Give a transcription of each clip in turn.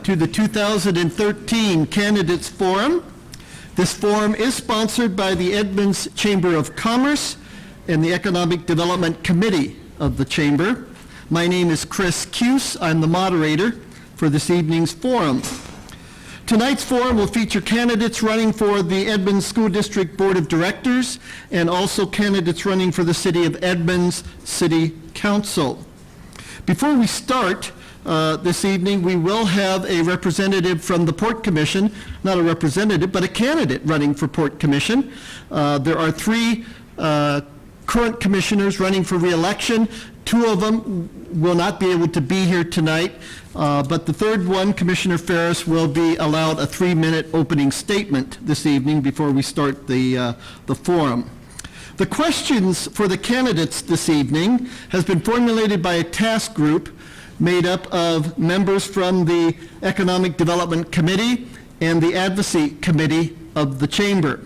to the 2013 Candidates Forum. This forum is sponsored by the Edmonds Chamber of Commerce and the Economic Development Committee of the Chamber. My name is Chris Cuse. I'm the moderator for this evening's forum. Tonight's forum will feature candidates running for the Edmonds School District Board of Directors and also candidates running for the City of Edmonds City Council. Before we start this evening, we will have a representative from the Port Commission, not a representative, but a candidate running for Port Commission. There are three current commissioners running for re-election. Two of them will not be able to be here tonight, but the third one, Commissioner Ferris, will be allowed a 3-minute opening statement this evening before we start the forum. The questions for the candidates this evening has been formulated by a task group made up of members from the Economic Development Committee and the Advocacy Committee of the Chamber.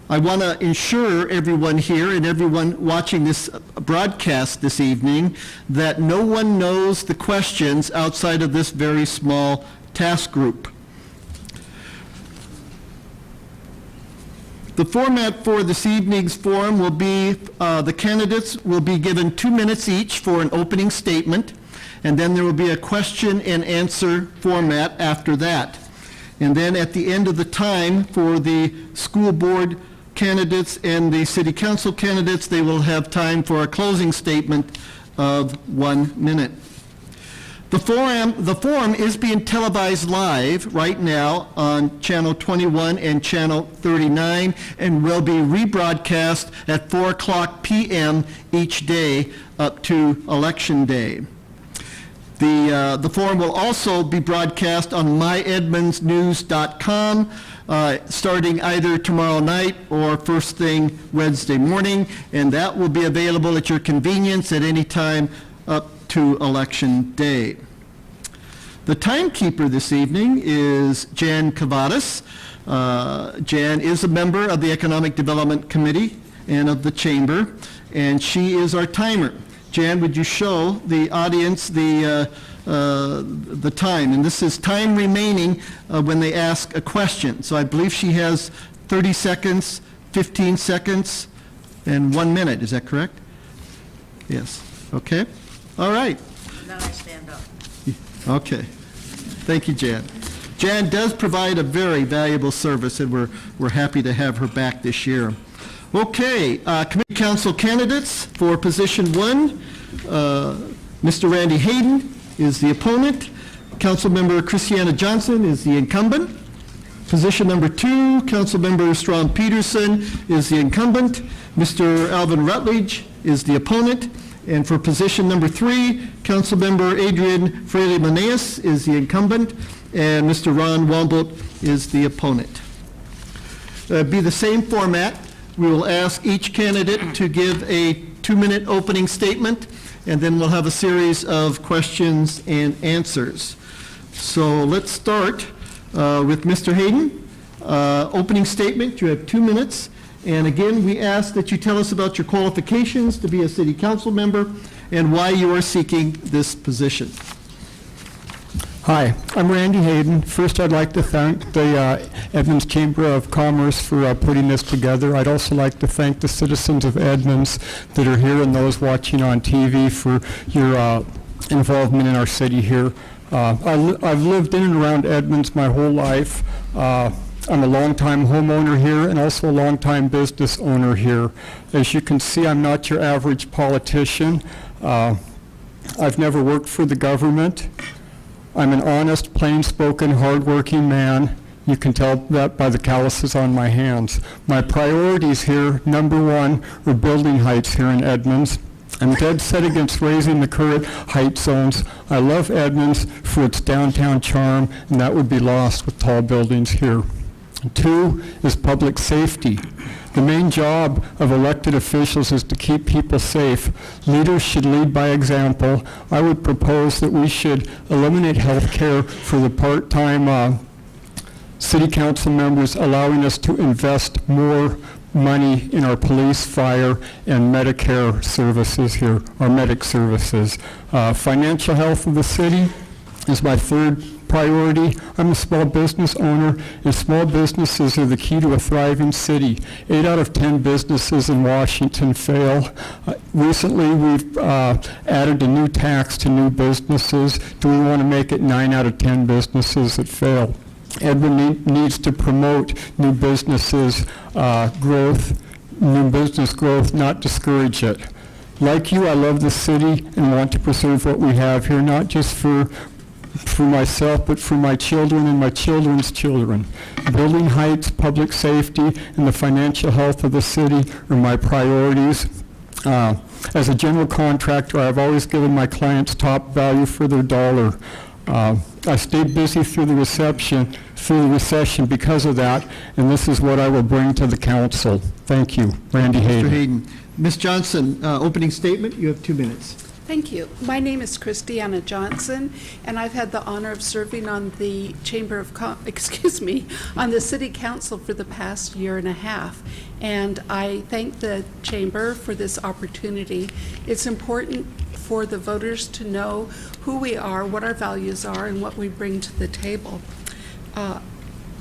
I want to ensure everyone here and everyone watching this broadcast this evening that no one knows the questions outside of this very small task group. The format for this evening's forum will be the candidates will be given 2 minutes each for an opening statement, and then there will be a question and answer format after that. And then at the end of the time for the school board candidates and the city council candidates, they will have time for a closing statement of 1 minute. The forum is being televised live right now on Channel 21 and Channel 39 and will be rebroadcast at 4:00 p.m. each day up to Election Day. The forum will also be broadcast on myedmondsnews.com starting either tomorrow night or first thing Wednesday morning, and that will be available at your convenience at any time up to Election Day. The timekeeper this evening is Jan Kavadas. Jan is a member of the Economic Development Committee and of the Chamber, and she is our timer. Jan, would you show the audience the time? And this is time remaining when they ask a question. So I believe she has 30 seconds, 15 seconds, and 1 minute. Is that correct? Yes. Okay. All right. Now I stand up. Okay. Thank you, Jan. Jan does provide a very valuable service, and we're happy to have her back this year. Okay, committee council candidates for position 1, Mr. Randy Hayden is the opponent. Councilmember Christiana Johnson is the incumbent. Position number 2, Councilmember Strom Peterson is the incumbent. Mr. Alvin Rutledge is the opponent. And for position number 3, Councilmember Adrian Fraley-Maneas is the incumbent, and Mr. Ron Wombolt is the opponent. Be the same format. We will ask each candidate to give a 2-minute opening statement, and then we'll have a series of questions and answers. So let's start with Mr. Hayden. Opening statement, you have 2 minutes. And again, we ask that you tell us about your qualifications to be a city council member and why you are seeking this position. Hi, I'm Randy Hayden. First, I'd like to thank the Edmonds Chamber of Commerce for putting this together. I'd also like to thank the citizens of Edmonds that are here and those watching on TV for your involvement in our city here. I've lived in and around Edmonds my whole life. I'm a longtime homeowner here and also a longtime business owner here. As you can see, I'm not your average politician. I've never worked for the government. I'm an honest, plain-spoken, hard-working man. You can tell that by the calluses on my hands. My priorities here, number 1, are building heights here in Edmonds. I'm dead set against raising the current height zones. I love Edmonds for its downtown charm, and that would be lost with tall buildings here. 2 is public safety. The main job of elected officials is to keep people safe. Leaders should lead by example. I would propose that we should eliminate health care for the part-time city council members, allowing us to invest more money in our police, fire, and Medicare services here, our medic services. Financial health of the city is my third priority. I'm a small business owner, and small businesses are the key to a thriving city. 8 out of 10 businesses in Washington fail. Recently, we've added a new tax to new businesses. Do we want to make it 9 out of 10 businesses that fail? Edmond needs to promote new businesses new business growth, not discourage it. Like you, I love the city and want to preserve what we have here, not just for myself, but for my children and my children's children. Building heights, public safety, and the financial health of the city are my priorities. As a general contractor, I've always given my clients top value for their dollar. I stayed busy through the recession because of that, and this is what I will bring to the council. Thank you. Randy Hayden. Mr. Hayden. Ms. Johnson, opening statement. You have 2 minutes. Thank you. My name is Christiana Johnson, and I've had the honor of serving on the on the City Council for the past year and a half. And I thank the Chamber for this opportunity. It's important for the voters to know who we are, what our values are, and what we bring to the table.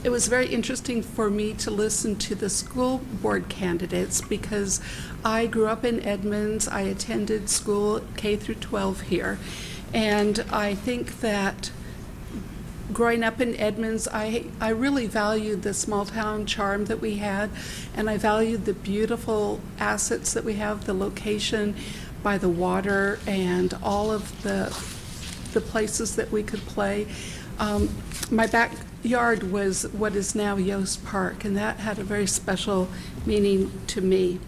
It was very interesting for me to listen to the school board candidates because I grew up in Edmonds. I attended school K through 12 here. And I think that growing up in Edmonds, I really valued the small town charm that we had, and I valued the beautiful assets that we have, the location by the water and all of the places that we could play. My backyard was what is now Yost Park, and that had a very special meaning to me.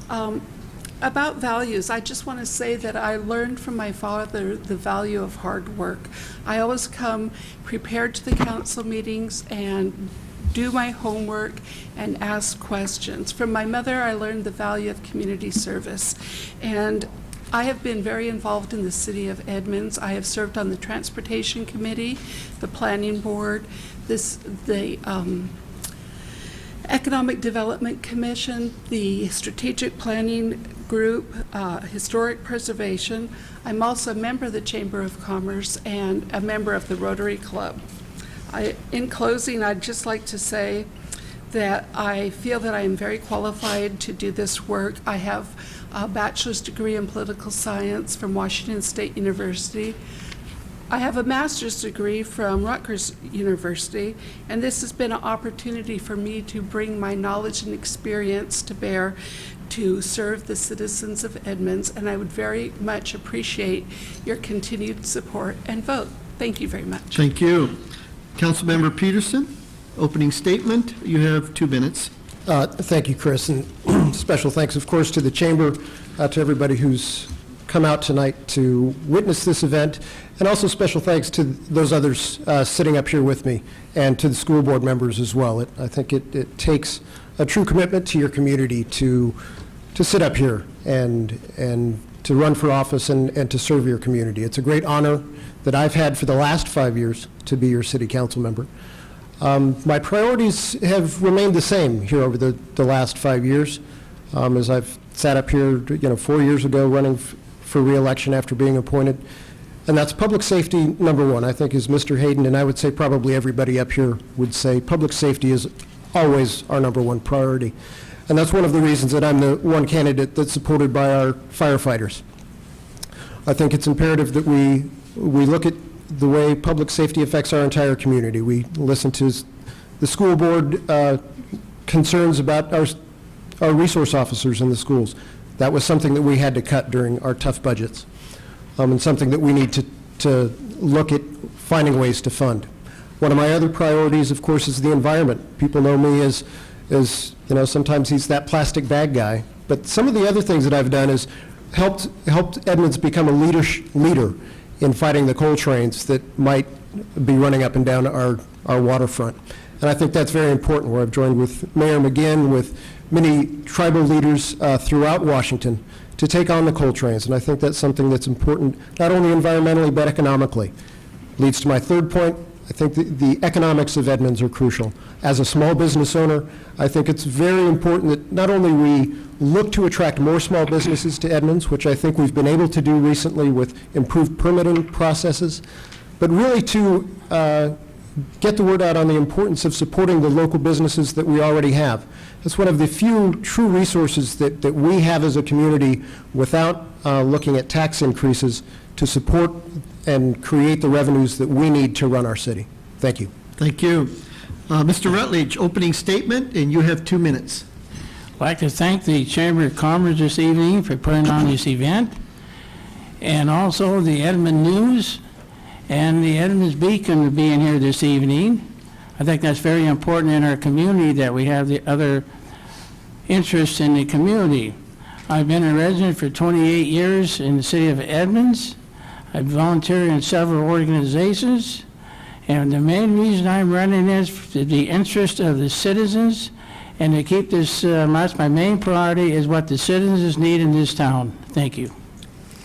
About values, I just want to say that I learned from my father the value of hard work. I always come prepared to the council meetings and do my homework and ask questions. From my mother, I learned the value of community service. And I have been very involved in the city of Edmonds. I have served on the Transportation Committee, the Planning Board, the Economic Development Commission, the Strategic Planning Group, Historic Preservation. I'm also a member of the Chamber of Commerce and a member of the Rotary Club. In closing, I'd just like to say that I feel that I am very qualified to do this work. I have a bachelor's degree in political science from Washington State University. I have a master's degree from Rutgers University, and this has been an opportunity for me to bring my knowledge and experience to bear to serve the citizens of Edmonds, and I would very much appreciate your continued support and vote. Thank you very much. Thank you. Councilmember Peterson, opening statement. You have 2 minutes. Thank you, Chris, and special thanks, of course, to the Chamber, to everybody who's come out tonight to witness this event, and also special thanks to those others sitting up here with me, and to the school board members as well. I think it takes a true commitment to your community to sit up here and to run for office and to serve your community. It's a great honor that I've had for the last 5 years to be your city council member. My priorities have remained the same here over the last 5 years. As I've sat up here, 4 years ago running for re-election after being appointed. And that's public safety, number one, I think, is Mr. Hayden, and I would say probably everybody up here would say public safety is always our number one priority. And that's one of the reasons that I'm the one candidate that's supported by our firefighters. I think it's imperative that we look at the way public safety affects our entire community. We listen to the school board concerns about our resource officers in the schools. That was something that we had to cut during our tough budgets, and something that we need to look at finding ways to fund. One of my other priorities, of course, is the environment. People know me as sometimes he's that plastic bag guy, but some of the other things that I've done is helped Edmonds become a leader in fighting the coal trains that might be running up and down our waterfront. And I think that's very important, where I've joined with Mayor McGinn, with many tribal leaders throughout Washington to take on the coal trains. And I think that's something that's important, not only environmentally, but economically. Leads to my third point. I think the economics of Edmonds are crucial. As a small business owner, I think it's very important that not only we look to attract more small businesses to Edmonds, which I think we've been able to do recently with improved permitting processes, but really to get the word out on the importance of supporting the local businesses that we already have. It's one of the few true resources that we have as a community without looking at tax increases to support and create the revenues that we need to run our city. Thank you. Thank you. Mr. Rutledge, opening statement, and you have 2 minutes. I'd like to thank the Chamber of Commerce this evening for putting on this event, and also the Edmonds News and the Edmonds Beacon for being here this evening. I think that's very important in our community that we have the other interests in the community. I've been a resident for 28 years in the city of Edmonds. I've volunteered in several organizations, and the main reason I'm running is for the interest of the citizens, and to keep this, that's my main priority, is what the citizens need in this town. Thank you.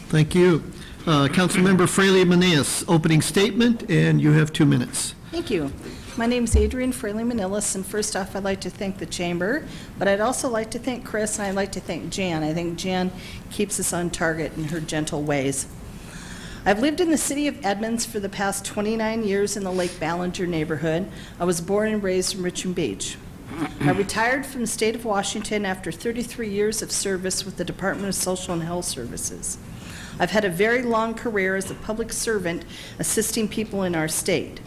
Thank you. Councilmember Fraley Meneas, opening statement, and you have 2 minutes. Thank you. My name is Adrienne Fraley Manilis, and first off, I'd like to thank the Chamber, but I'd also like to thank Chris, and I'd like to thank Jan. I think Jan keeps us on target in her gentle ways. I've lived in the city of Edmonds for the past 29 years in the Lake Ballinger neighborhood. I was born and raised in Richmond Beach. I retired from the state of Washington after 33 years of service with the Department of Social and Health Services. I've had a very long career as a public servant assisting people in our state.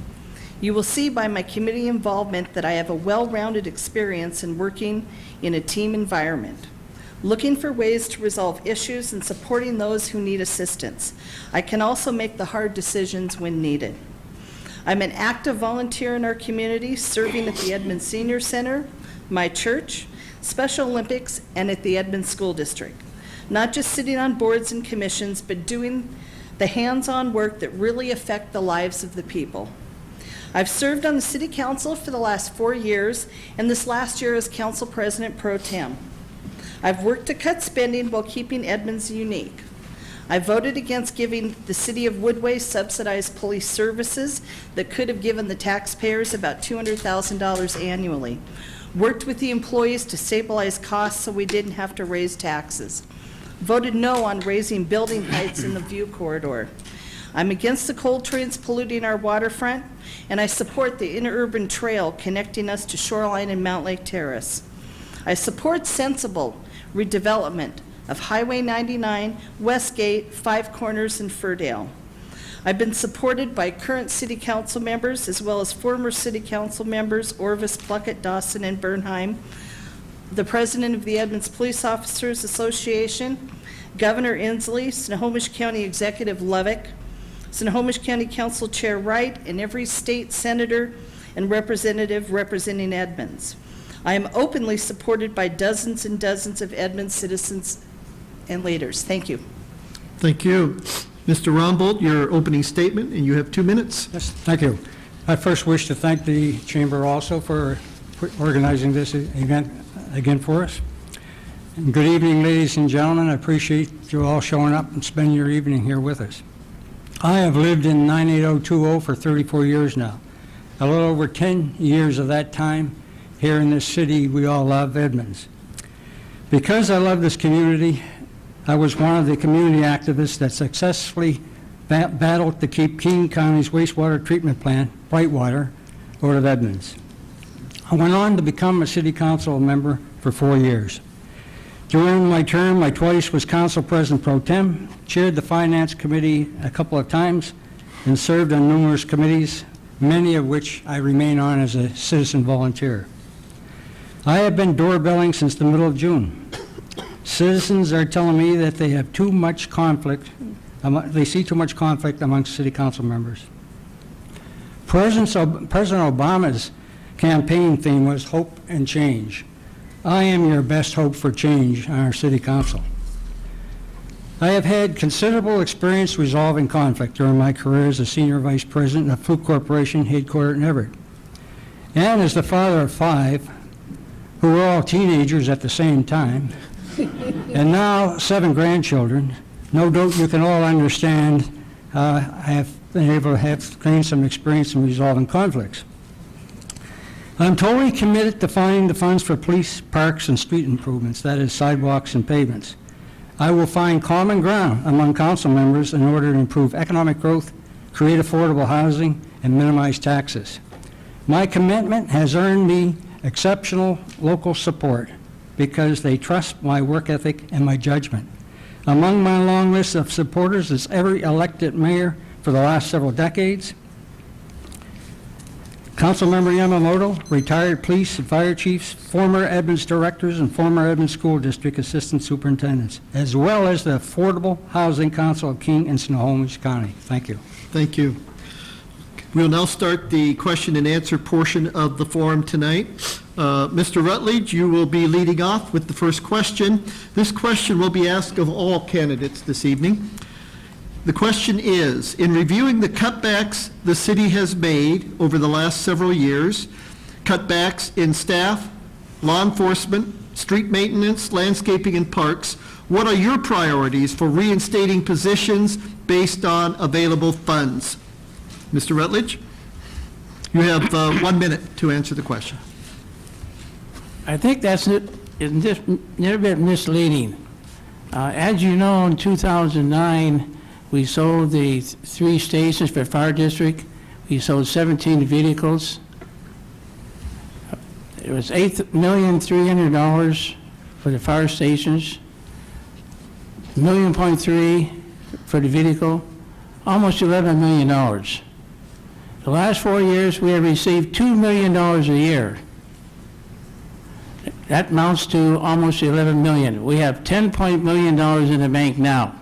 You will see by my community involvement that I have a well-rounded experience in working in a team environment, looking for ways to resolve issues and supporting those who need assistance. I can also make the hard decisions when needed. I'm an active volunteer in our community, serving at the Edmonds Senior Center, my church, Special Olympics, and at the Edmonds School District. Not just sitting on boards and commissions, but doing the hands-on work that really affect the lives of the people. I've served on the City Council for the last 4 years, and this last year as Council President Pro Tem. I've worked to cut spending while keeping Edmonds unique. I voted against giving the City of Woodway subsidized police services that could have given the taxpayers about $200,000 annually. Worked with the employees to stabilize costs so we didn't have to raise taxes. Voted no on raising building heights in the view corridor. I'm against the coal trains polluting our waterfront, and I support the interurban trail connecting us to Shoreline and Mount Lake Terrace. I support sensible redevelopment of Highway 99, Westgate, Five Corners, and Furdale. I've been supported by current City Council members as well as former City Council members Orvis, Pluckett, Dawson, and Bernheim, the President of the Edmonds Police Officers Association, Governor Inslee, Snohomish County Executive Lovick, Snohomish County Council Chair Wright, and every state senator and representative representing Edmonds. I am openly supported by dozens and dozens of Edmonds citizens and leaders. Thank you. Thank you. Mr. Rombold, your opening statement, and you have 2 minutes. Yes, thank you. I first wish to thank the Chamber also for organizing this event again for us. And good evening, ladies and gentlemen. I appreciate you all showing up and spending your evening here with us. I have lived in 98020 for 34 years now. A little over 10 years of that time here in this city we all love, Edmonds. Because I love this community, I was one of the community activists that successfully battled to keep King County's wastewater treatment plant, Brightwater, out of Edmonds. I went on to become a city council member for 4 years. During my term, I twice was council president pro tem, chaired the finance committee a couple of times, and served on numerous committees, many of which I remain on as a citizen volunteer. I have been doorbelling since the middle of June. Citizens are telling me that they have too much conflict, they see too much conflict amongst city council members. President Obama's campaign theme was hope and change. I am your best hope for change on our city council. I have had considerable experience resolving conflict during my career as a senior vice president of Fluke Corporation headquartered in Everett. And as the father of 5, who were all teenagers at the same time, and now 7 grandchildren, no doubt you can all understand I have been able to gain some experience in resolving conflicts. I'm totally committed to finding the funds for police, parks, and street improvements, that is sidewalks and pavements. I will find common ground among council members in order to improve economic growth, create affordable housing, and minimize taxes. My commitment has earned me exceptional local support because they trust my work ethic and my judgment. Among my long list of supporters is every elected mayor for the last several decades. Councilmember Yamamoto, retired police and fire chiefs, former Edmonds directors, and former Edmonds School District assistant superintendents, as well as the Affordable Housing Council of King and Snohomish County. Thank you. Thank you. We'll now start the question and answer portion of the forum tonight. Mr. Rutledge, you will be leading off with the first question. This question will be asked of all candidates this evening. The question is, in reviewing the cutbacks the city has made over the last several years, cutbacks in staff, law enforcement, street maintenance, landscaping, and parks, what are your priorities for reinstating positions based on available funds? Mr. Rutledge, you have 1 minute to answer the question. I think that's a little bit misleading. As you know, in 2009, we sold the 3 stations for fire district. We sold 17 vehicles. It was $8,300,000 for the fire stations, $1.3 million for the vehicle, almost $11 million. The last 4 years, we have received $2 million a year. That amounts to almost $11 million. We have $10 million in the bank now,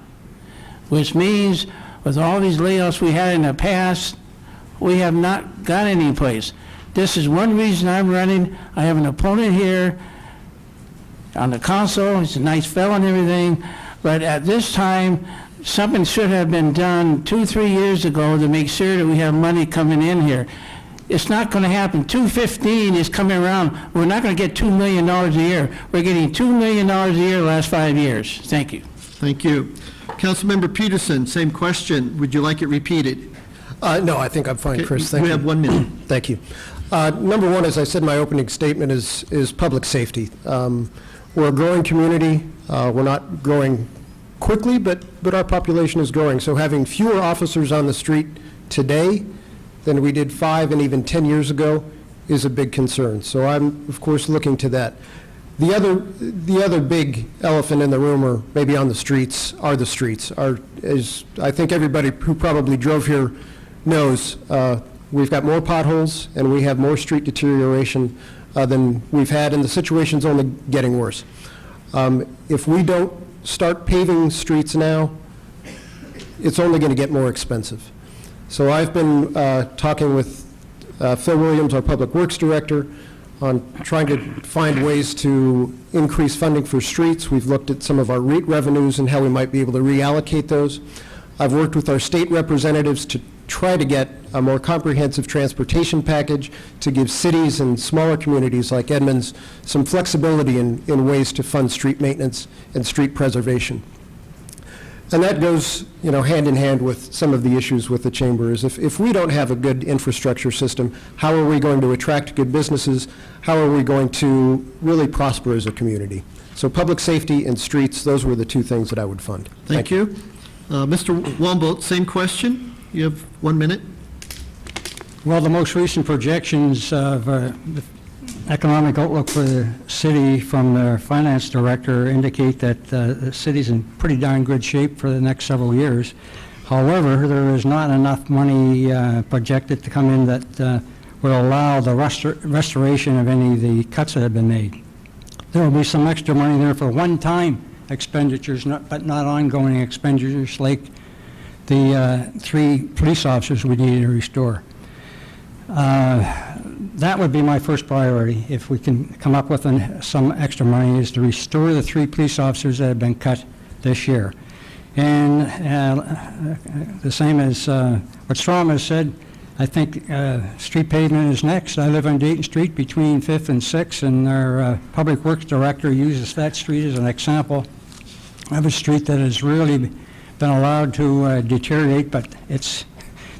which means with all these layoffs we had in the past, we have not got any place. This is one reason I'm running. I have an opponent here on the council. He's a nice fellow and everything, but at this time, something should have been done 2-3 years ago to make sure that we have money coming in here. It's not going to happen. 215 is coming around. We're not going to get $2 million a year. We're getting $2 million a year the last 5 years. Thank you. Thank you. Councilmember Peterson, same question. Would you like it repeated? No, I think I'm fine, Chris. Thank you. You have 1 minute. Thank you. Number one, as I said in my opening statement, is public safety. We're a growing community. We're not growing quickly, but our population is growing. So having fewer officers on the street today than we did 5 and even 10 years ago is a big concern. So I'm, of course, looking to that. The other big elephant in the room, or maybe on the streets, are the streets. As I think everybody who probably drove here knows, we've got more potholes and we have more street deterioration than we've had, and the situation's only getting worse. If we don't start paving streets now, it's only going to get more expensive. So I've been talking with Phil Williams, our Public Works Director, on trying to find ways to increase funding for streets. We've looked at some of our REIT revenues and how we might be able to reallocate those. I've worked with our state representatives to try to get a more comprehensive transportation package to give cities and smaller communities like Edmonds some flexibility in ways to fund street maintenance and street preservation. And that goes, hand in hand with some of the issues with the chamber. Is if we don't have a good infrastructure system, how are we going to attract good businesses? How are we going to really prosper as a community? So public safety and streets, those were the 2 things that I would fund. Thank you. Mr. Wambolt, same question. You have 1 minute. Well, the most recent projections of the economic outlook for the city from the finance director indicate that the city's in pretty darn good shape for the next several years. However, there is not enough money projected to come in that will allow the restoration of any of the cuts that have been made. There will be some extra money there for one-time expenditures, but not ongoing expenditures like the 3 police officers we need to restore. That would be my first priority, if we can come up with some extra money, is to restore the 3 police officers that have been cut this year. And the same as what Strom has said, I think street pavement is next. I live on Dayton Street between 5th and 6th, and our Public Works Director uses that street as an example of a street that has really been allowed to deteriorate, but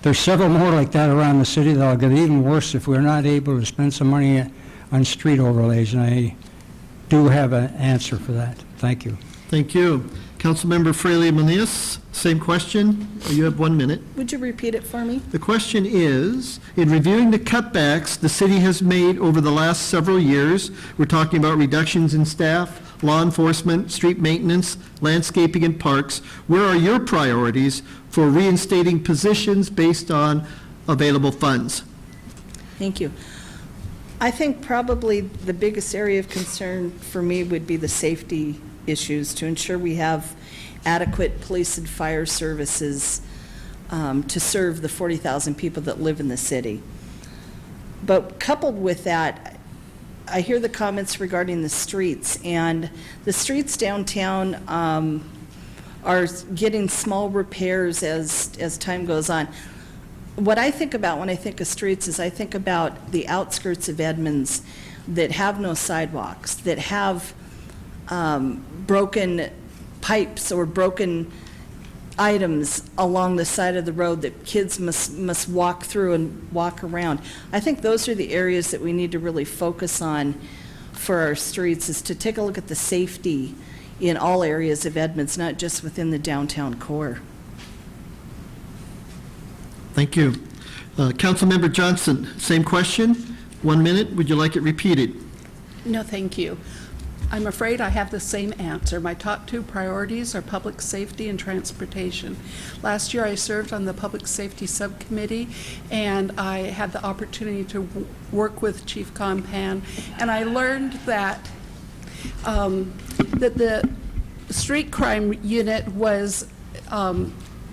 there's several more like that around the city that'll get even worse if we're not able to spend some money on street overlays, and I do have an answer for that. Thank you. Thank you. Councilmember Fraley Manias, same question. You have 1 minute. Would you repeat it for me? The question is, in reviewing the cutbacks the city has made over the last several years, we're talking about reductions in staff, law enforcement, street maintenance, landscaping, and parks, where are your priorities for reinstating positions based on available funds? Thank you. I think probably the biggest area of concern for me would be the safety issues, to ensure we have adequate police and fire services to serve the 40,000 people that live in the city. But coupled with that, I hear the comments regarding the streets, and the streets downtown are getting small repairs as time goes on. What I think about when I think of streets is I think about the outskirts of Edmonds that have no sidewalks, that have broken pipes or broken items along the side of the road that kids must walk through and walk around. I think those are the areas that we need to really focus on for our streets, is to take a look at the safety in all areas of Edmonds, not just within the downtown core. Thank you. Councilmember Johnson, same question. 1 minute. Would you like it repeated? No, thank you. I'm afraid I have the same answer. My top two priorities are public safety and transportation. Last year I served on the Public Safety Subcommittee, and I had the opportunity to work with Chief Compan, and I learned that that the street crime unit was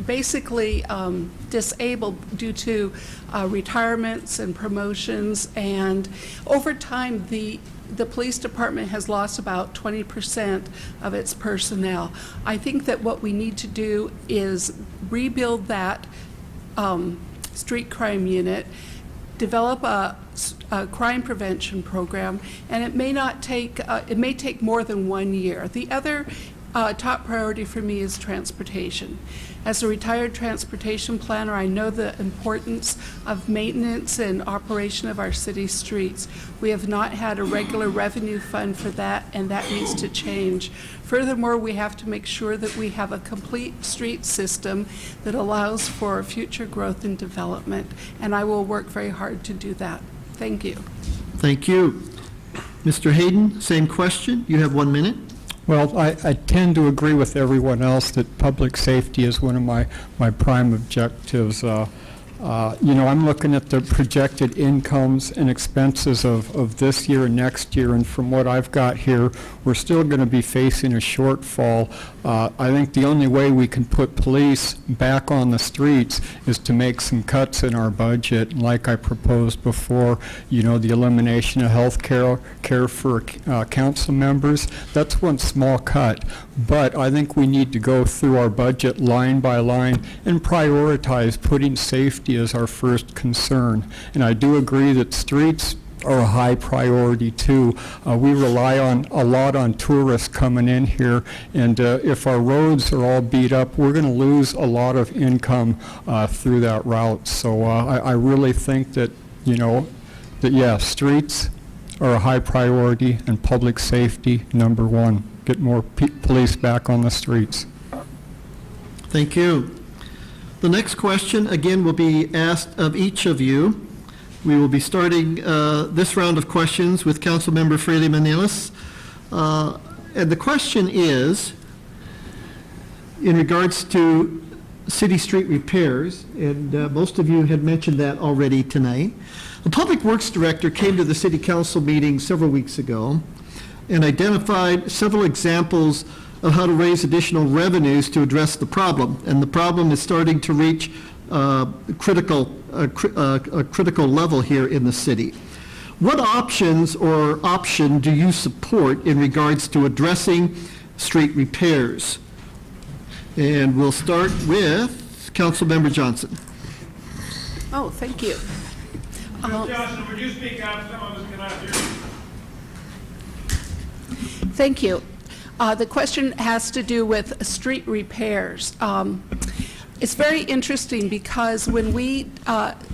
basically disabled due to retirements and promotions, and over time the police department has lost about 20% of its personnel. I think that what we need to do is rebuild that street crime unit, develop a crime prevention program, and it may take more than 1 year. The other top priority for me is transportation. As a retired transportation planner, I know the importance of maintenance and operation of our city streets. We have not had a regular revenue fund for that, and that needs to change. Furthermore, we have to make sure that we have a complete street system that allows for future growth and development, and I will work very hard to do that. Thank you. Thank you. Mr. Hayden, same question. You have 1 minute. Well, I tend to agree with everyone else that public safety is one of my prime objectives. I'm looking at the projected incomes and expenses of this year and next year, and from what I've got here, we're still going to be facing a shortfall. I think the only way we can put police back on the streets is to make some cuts in our budget, like I proposed before, the elimination of health care for council members. That's one small cut, but I think we need to go through our budget line by line and prioritize putting safety as our first concern. And I do agree that streets are a high priority too. We rely a lot on tourists coming in here, and if our roads are all beat up, we're going to lose a lot of income through that route. So I really think that, streets are a high priority, and public safety, number one. Get more police back on the streets. Thank you. The next question, again, will be asked of each of you. We will be starting this round of questions with Councilmember Fraley Manilis. And the question is, in regards to city street repairs, and most of you had mentioned that already tonight. The Public Works Director came to the City Council meeting several weeks ago and identified several examples of how to raise additional revenues to address the problem. And the problem is starting to reach a critical level here in the city. What options or option do you support in regards to addressing street repairs? And we'll start with Councilmember Johnson. Oh, thank you. Ms. Johnson, would you speak up? Some of us cannot hear you. Thank you. The question has to do with street repairs. It's very interesting because when we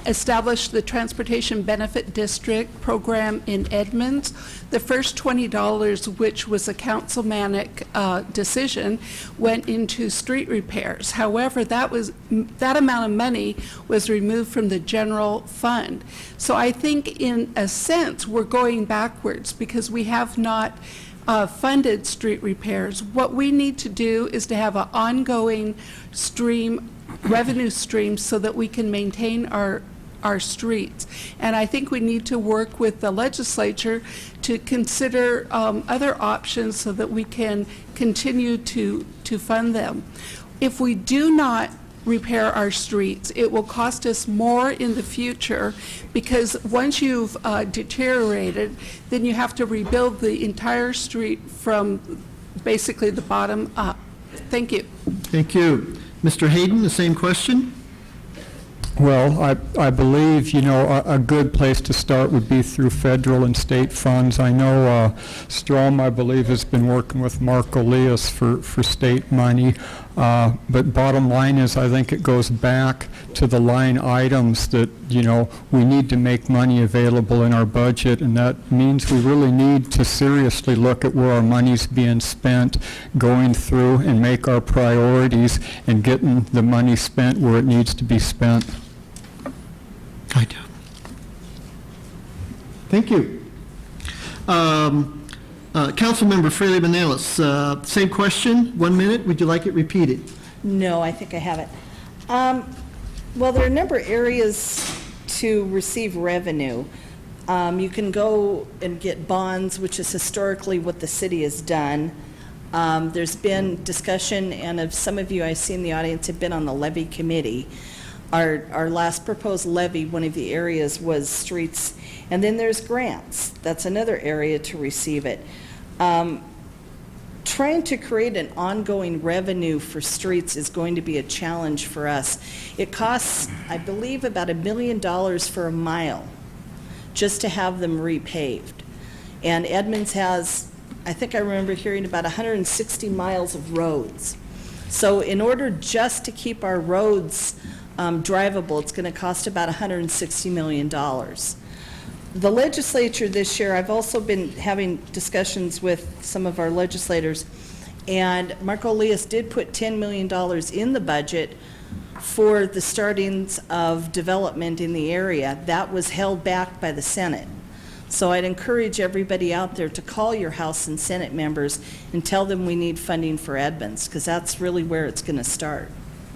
established the Transportation Benefit District program in Edmonds, the first $20, which was a councilmanic decision, went into street repairs. However, that amount of money was removed from the general fund. So I think in a sense, we're going backwards because we have not funded street repairs. What we need to do is to have an ongoing revenue stream so that we can maintain our streets. And I think we need to work with the legislature to consider other options so that we can continue to fund them. If we do not repair our streets, it will cost us more in the future because once you've deteriorated, then you have to rebuild the entire street from basically the bottom up. Thank you. Thank you. Mr. Hayden, the same question? Well, I believe, you know, a good place to start would be through federal and state funds. I know Strom, I believe, has been working with Mark Elias for state money. But bottom line is, I think it goes back to the line items that, you know, we need to make money available in our budget, and that means we really need to seriously look at where our money's being spent, going through and make our priorities and getting the money spent where it needs to be spent. I do. Thank you. Councilmember Fraley-Manelis, same question, 1 minute. Would you like it repeated? No, I think I have it. Well, there are a number of areas to receive revenue. You can go and get bonds, which is historically what the city has done. There's been discussion, and of some of you I see in the audience have been on the levy committee. Our last proposed levy, one of the areas was streets, and then there's grants. That's another area to receive it. Trying to create an ongoing revenue for streets is going to be a challenge for us. It costs, I believe, about $1 million for a mile just to have them repaved. And Edmonds has, I think I remember hearing about 160 miles of roads. So in order just to keep our roads drivable, it's going to cost about $160 million. The legislature this year, I've also been having discussions with some of our legislators, and Mark Elias did put $10 million in the budget for the startings of development in the area. That was held back by the Senate. So I'd encourage everybody out there to call your House and Senate members and tell them we need funding for Edmonds, because that's really where it's going to start.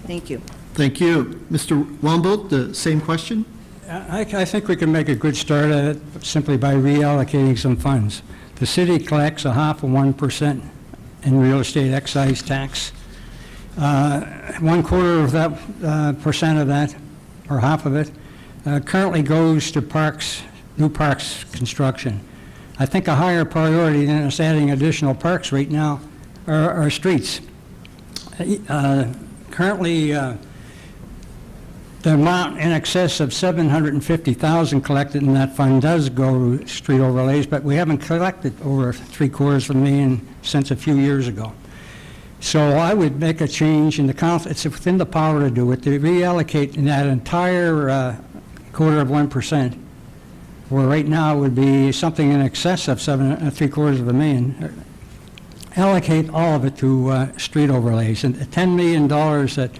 Thank you. Thank you. Mr. Wambold, the same question? I think we can make a good start at it simply by reallocating some funds. The city collects 0.5% in real estate excise tax. 1/4 of that percent of that, or half of it, currently goes to parks, new parks construction. I think a higher priority than us adding additional parks right now are streets. Currently, the amount in excess of $750,000 collected in that fund does go to street overlays, but we haven't collected over $750,000 million since a few years ago. So I would make a change in the council. It's within the power to do it, to reallocate in that entire 0.25%, where right now it would be something in excess of $750,000. Allocate all of it to street overlays, and the $10 million that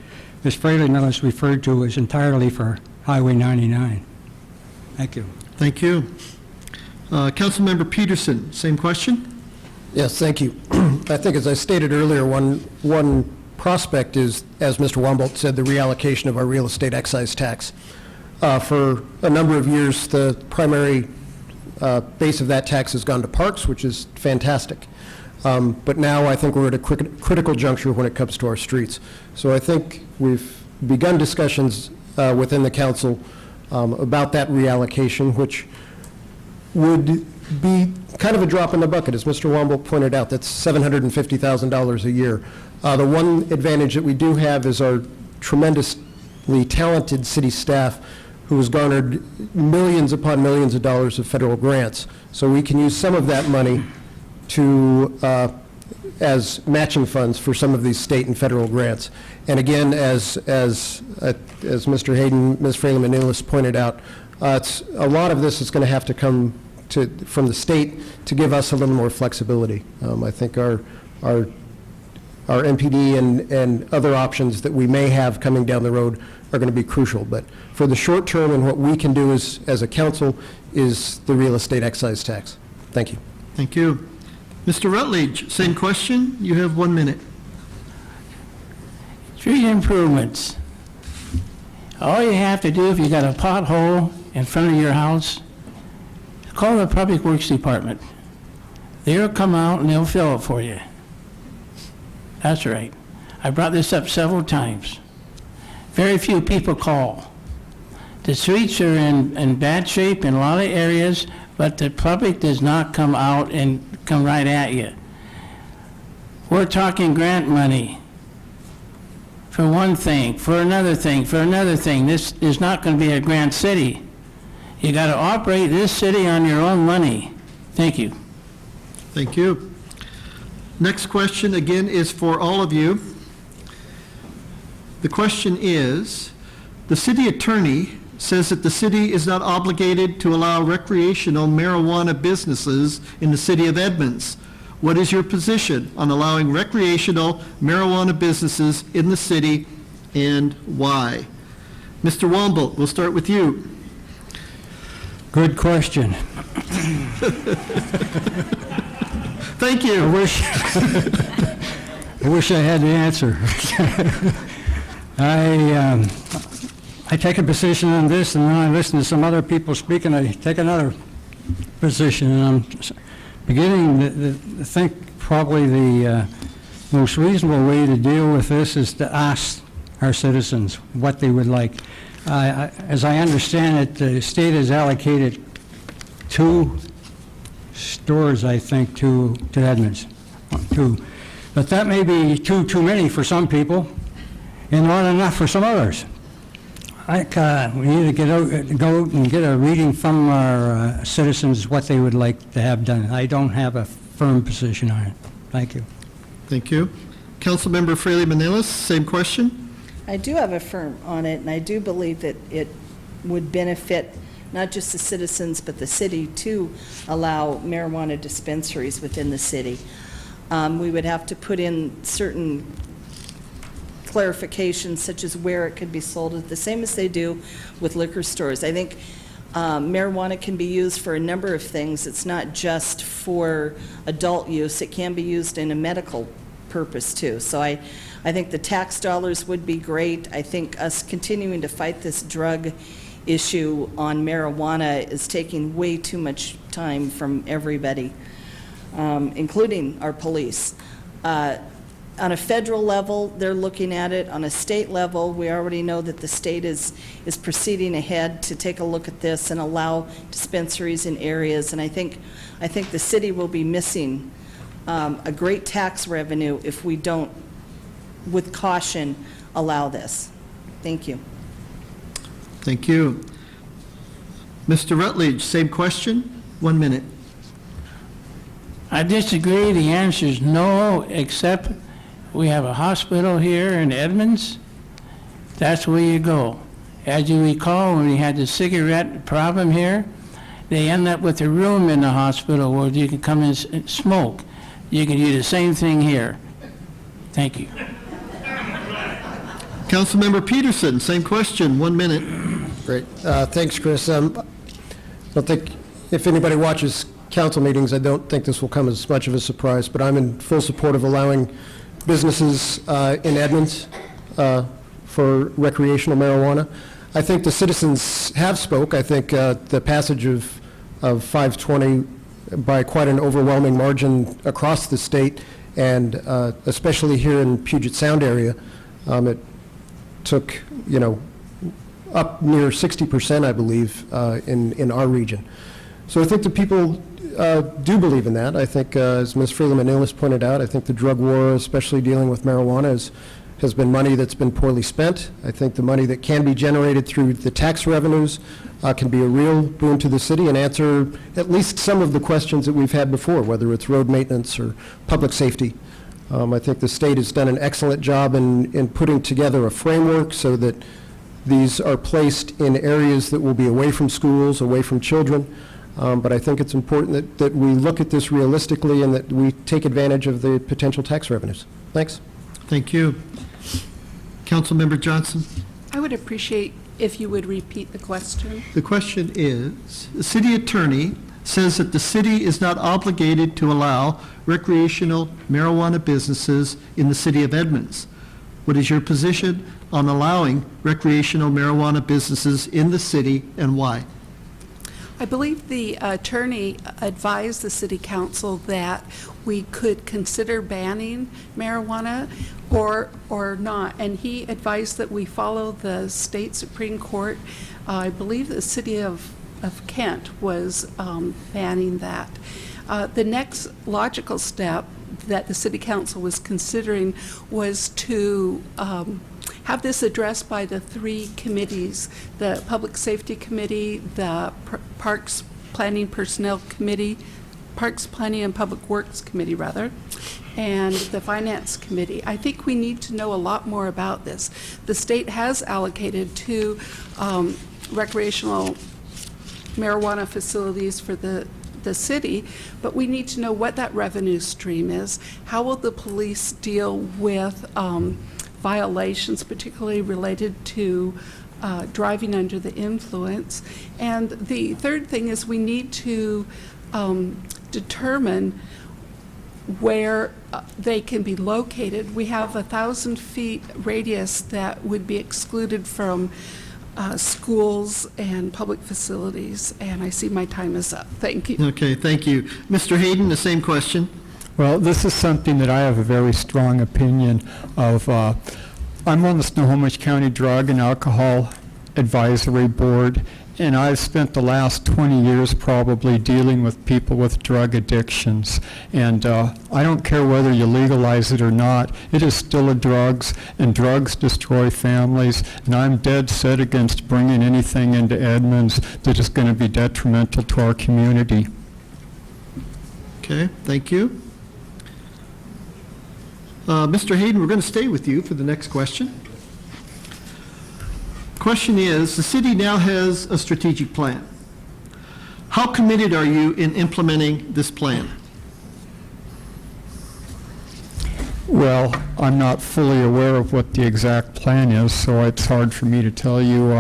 Ms. Fraley-Manelis referred to is entirely for Highway 99. Thank you. Thank you. Councilmember Peterson, same question? Yes, thank you. I think, as I stated earlier, one prospect is, as Mr. Wambold said, the reallocation of our real estate excise tax. For a number of years, the primary base of that tax has gone to parks, which is fantastic. But now I think we're at a critical juncture when it comes to our streets. So I think we've begun discussions within the council about that reallocation, which would be kind of a drop in the bucket. As Mr. Wambold pointed out, that's $750,000 a year. The one advantage that we do have is our tremendously talented city staff who has garnered millions upon millions of dollars of federal grants. So we can use some of that money to as matching funds for some of these state and federal grants. And again, as Mr. Hayden, Ms. Fraley-Manilis pointed out, a lot of this is going to have to come from the state to give us a little more flexibility. I think our MPD and other options that we may have coming down the road are going to be crucial. But for the short term, and what we can do as a council is the real estate excise tax. Thank you. Thank you. Mr. Rutledge, same question. You have 1 minute. Street improvements. All you have to do if you got a pothole in front of your house, call the Public Works Department. They'll come out and they'll fill it for you. That's right. I brought this up several times. Very few people call. The streets are in bad shape in a lot of areas, but the public does not come out and come right at you. We're talking grant money for one thing, for another thing, for another thing. This is not going to be a grant city. You got to operate this city on your own money. Thank you. Thank you. Next question, again, is for all of you. The question is, the city attorney says that the city is not obligated to allow recreational marijuana businesses in the city of Edmonds. What is your position on allowing recreational marijuana businesses in the city, and why? Mr. Womble, we'll start with you. Good question. Thank you. I wish I had the answer. I take a position on this, and then I listen to some other people speak, and I take another position. And I'm beginning to think probably the most reasonable way to deal with this is to ask our citizens what they would like. As I understand it, the state has allocated 2 stores, I think, to Edmonds. 2. But that may be too many for some people and not enough for some others. We need to go and get a reading from our citizens what they would like to have done. I don't have a firm position on it. Thank you. Thank you. Councilmember Fraley-Manilis, same question. I do have a firm on it, and I do believe that it would benefit not just the citizens, but the city to allow marijuana dispensaries within the city. We would have to put in certain clarifications, such as where it could be sold, the same as they do with liquor stores. I think marijuana can be used for a number of things. It's not just for adult use. It can be used in a medical purpose, too. So I think the tax dollars would be great. I think us continuing to fight this drug issue on marijuana is taking way too much time from everybody, including our police. On a federal level, they're looking at it. On a state level, we already know that the state is proceeding ahead to take a look at this and allow dispensaries in areas. And I think the city will be missing a great tax revenue if we don't, with caution, allow this. Thank you. Thank you. Mr. Rutledge, same question. 1 minute. I disagree. The answer is no, except we have a hospital here in Edmonds. That's where you go. As you recall, when we had the cigarette problem here, they end up with a room in the hospital where you can come and smoke. You can do the same thing here. Thank you. Councilmember Peterson, same question. 1 minute. Great. Thanks, Chris. I don't think, if anybody watches council meetings, I don't think this will come as much of a surprise, but I'm in full support of allowing businesses in Edmonds for recreational marijuana. I think the citizens have spoke. I think the passage of 520 by quite an overwhelming margin across the state, and especially here in Puget Sound area, it took, up near 60%, I believe, in our region. So I think the people do believe in that. I think, as Ms. Fraley-Manilis pointed out, I think the drug war, especially dealing with marijuana, has been money that's been poorly spent. I think the money that can be generated through the tax revenues can be a real boon to the city and answer at least some of the questions that we've had before, whether it's road maintenance or public safety. I think the state has done an excellent job in putting together a framework so that these are placed in areas that will be away from schools, away from children. But I think it's important that we look at this realistically and that we take advantage of the potential tax revenues. Thanks. Thank you. Councilmember Johnson? I would appreciate if you would repeat the question. The question is, the city attorney says that the city is not obligated to allow recreational marijuana businesses in the city of Edmonds. What is your position on allowing recreational marijuana businesses in the city and why? I believe the attorney advised the city council that we could consider banning marijuana or not, and he advised that we follow the state Supreme Court. I believe the city of Kent was banning that. The next logical step that the city council was considering was to have this addressed by the three committees, the Public Safety Committee, the Parks Planning Personnel Committee, Parks Planning and Public Works Committee, rather, and the Finance Committee. I think we need to know a lot more about this. The state has allocated 2 recreational marijuana facilities for the city, but we need to know what that revenue stream is. How will the police deal with violations, particularly related to driving under the influence? And the third thing is we need to determine where they can be located. We have 1,000 feet radius that would be excluded from schools and public facilities, and I see my time is up. Thank you. Okay, thank you. Mr. Hayden, the same question. Well, this is something that I have a very strong opinion of. I'm on the Snohomish County Drug and Alcohol Advisory Board, and I've spent the last 20 years probably dealing with people with drug addictions. And I don't care whether you legalize it or not, it is still a drugs, and drugs destroy families, and I'm dead set against bringing anything into Edmonds that is going to be detrimental to our community. Okay, thank you. Mr. Hayden, we're going to stay with you for the next question. Question is, the city now has a strategic plan. How committed are you in implementing this plan? Well, I'm not fully aware of what the exact plan is, so it's hard for me to tell you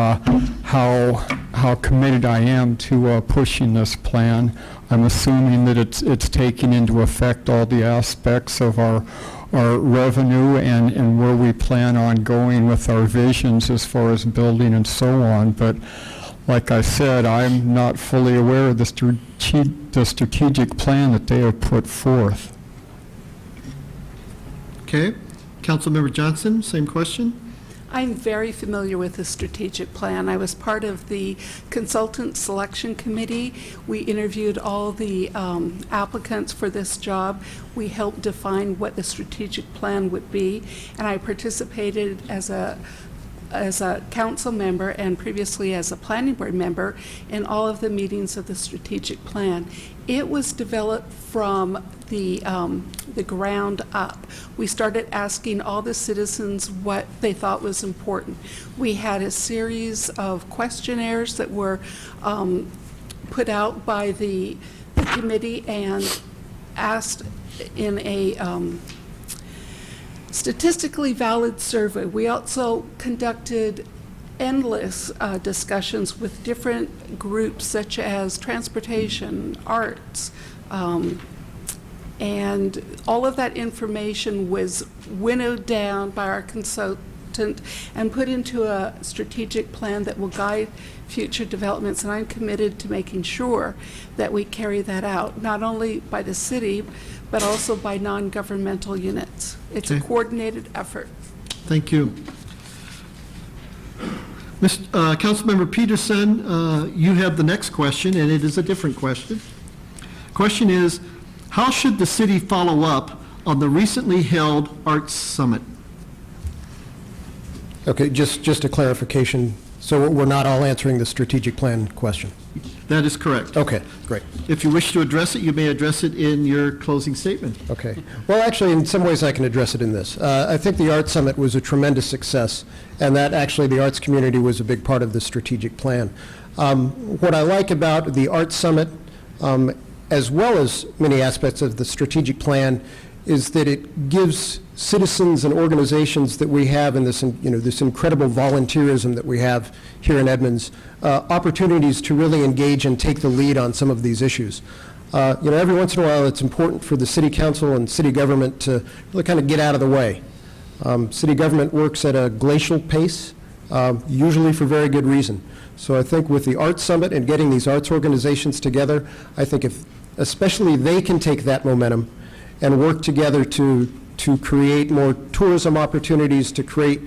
how committed I am to pushing this plan. I'm assuming that it's taking into effect all the aspects of our revenue and where we plan on going with our visions as far as building and so on. But like I said, I'm not fully aware of the strategic plan that they have put forth. Okay. Councilmember Johnson, same question. I'm very familiar with the strategic plan. I was part of the consultant selection committee. We interviewed all the applicants for this job. We helped define what the strategic plan would be, and I participated as a council member and previously as a planning board member in all of the meetings of the strategic plan. It was developed from the ground up. We started asking all the citizens what they thought was important. We had a series of questionnaires that were put out by the committee and asked in a statistically valid survey. We also conducted endless discussions with different groups such as transportation, arts, and all of that information was winnowed down by our consultant and put into a strategic plan that will guide future developments, and I'm committed to making sure that we carry that out, not only by the city, but also by non-governmental units. It's a coordinated effort. Thank you. Councilmember Peterson, you have the next question, and it is a different question. Question is, how should the city follow up on the recently held Arts Summit? Okay, just a clarification. So we're not all answering the strategic plan question? That is correct. Okay, great. If you wish to address it, you may address it in your closing statement. Okay. Well, actually, in some ways, I can address it in this. I think the Arts Summit was a tremendous success, and that actually the arts community was a big part of the strategic plan. What I like about the Arts Summit, as well as many aspects of the strategic plan, is that it gives citizens and organizations that we have in this, this incredible volunteerism that we have here in Edmonds, opportunities to really engage and take the lead on some of these issues. Every once in a while, it's important for the city council and city government to really kind of get out of the way. City government works at a glacial pace, usually for very good reason. So I think with the Arts Summit and getting these arts organizations together, I think if especially they can take that momentum and work together to create more tourism opportunities, to create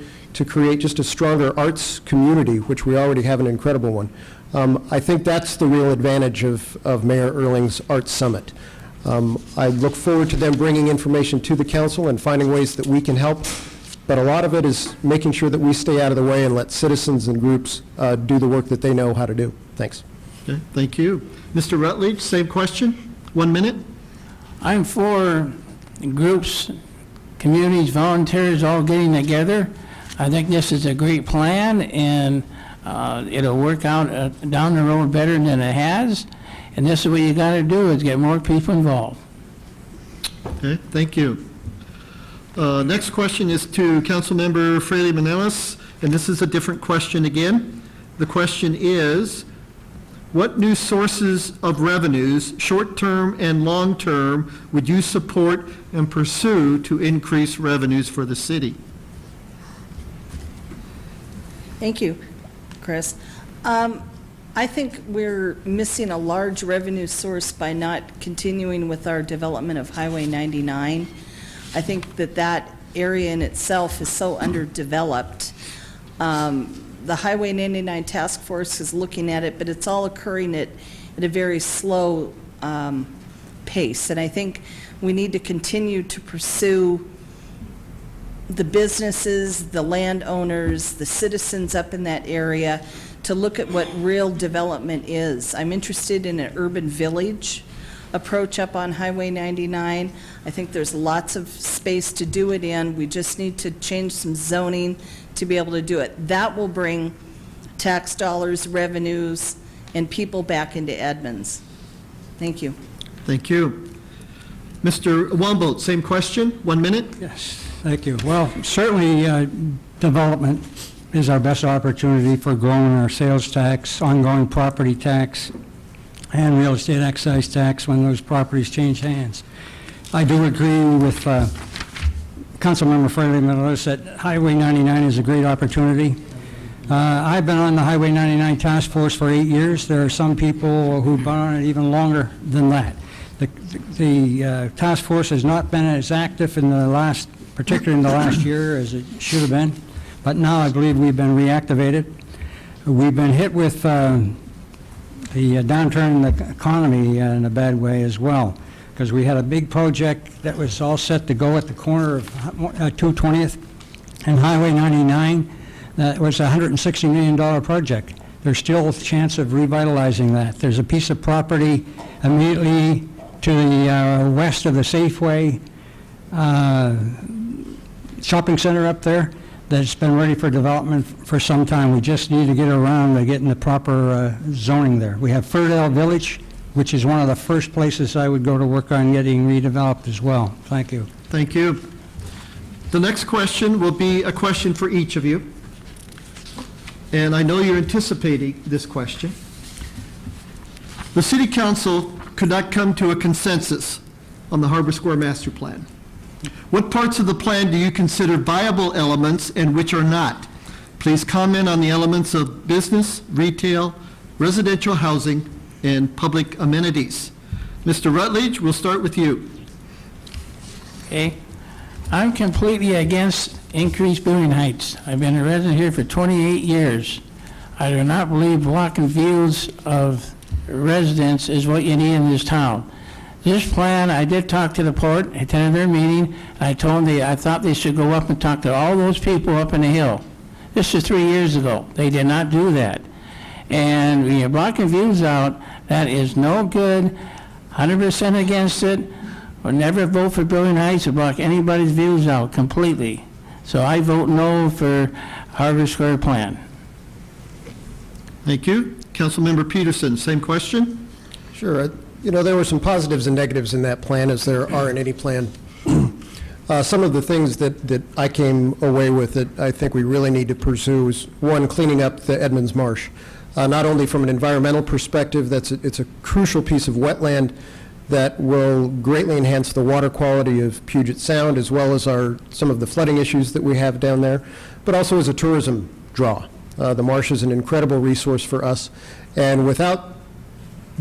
just a stronger arts community, which we already have an incredible one. I think that's the real advantage of Mayor Erling's Arts Summit. I look forward to them bringing information to the council and finding ways that we can help, but a lot of it is making sure that we stay out of the way and let citizens and groups do the work that they know how to do. Thanks. Okay, thank you. Mr. Rutledge, same question, 1 minute. I'm for groups, communities, volunteers all getting together. I think this is a great plan, and it'll work out down the road better than it has. And this is what you got to do, is get more people involved. Okay, thank you. Next question is to Councilmember Fraley Manelis, and this is a different question again. The question is, what new sources of revenues, short-term and long-term, would you support and pursue to increase revenues for the city? Thank you, Chris. I think we're missing a large revenue source by not continuing with our development of Highway 99. I think that area in itself is so underdeveloped. The Highway 99 Task Force is looking at it, but it's all occurring at a very slow pace. And I think we need to continue to pursue the businesses, the landowners, the citizens up in that area to look at what real development is. I'm interested in an urban village approach up on Highway 99. I think there's lots of space to do it in. We just need to change some zoning to be able to do it. That will bring tax dollars, revenues, and people back into Edmonds. Thank you. Thank you. Mr. Wambolt, same question, 1 minute. Yes, thank you. Well, certainly development is our best opportunity for growing our sales tax, ongoing property tax, and real estate excise tax when those properties change hands. I do agree with Councilmember Fraley Manelis that Highway 99 is a great opportunity. I've been on the Highway 99 Task Force for 8 years. There are some people who've been on it even longer than that. The task force has not been as active in the last, particularly in the last year, as it should have been. But now I believe we've been reactivated. We've been hit with the downturn in the economy in a bad way as well, because we had a big project that was all set to go at the corner of 220th and Highway 99. That was a $160 million project. There's still a chance of revitalizing that. There's a piece of property immediately to the west of the Safeway shopping center up there that's been ready for development for some time. We just need to get around to getting the proper zoning there. We have Firdale Village, which is one of the first places I would go to work on getting redeveloped as well. Thank you. Thank you. The next question will be a question for each of you. And I know you're anticipating this question. The City Council could not come to a consensus on the Harbor Square Master Plan. What parts of the plan do you consider viable elements and which are not? Please comment on the elements of business, retail, residential housing, and public amenities. Mr. Rutledge, we'll start with you. Okay. I'm completely against increased building heights. I've been a resident here for 28 years. I do not believe blocking views of residents is what you need in this town. This plan, I did talk to the port, I attended their meeting, I told them I thought they should go up and talk to all those people up in the hill. This is 3 years ago. They did not do that. And when you're blocking views out, that is no good. 100% against it. We'll never vote for building heights to block anybody's views out completely. So I vote no for Harbor Square plan. Thank you. Councilmember Peterson, same question? Sure. There were some positives and negatives in that plan, as there are in any plan. Some of the things that I came away with that I think we really need to pursue is, one, cleaning up the Edmonds Marsh. Not only from an environmental perspective, it's a crucial piece of wetland that will greatly enhance the water quality of Puget Sound, as well as some of the flooding issues that we have down there, but also as a tourism draw. The marsh is an incredible resource for us, and without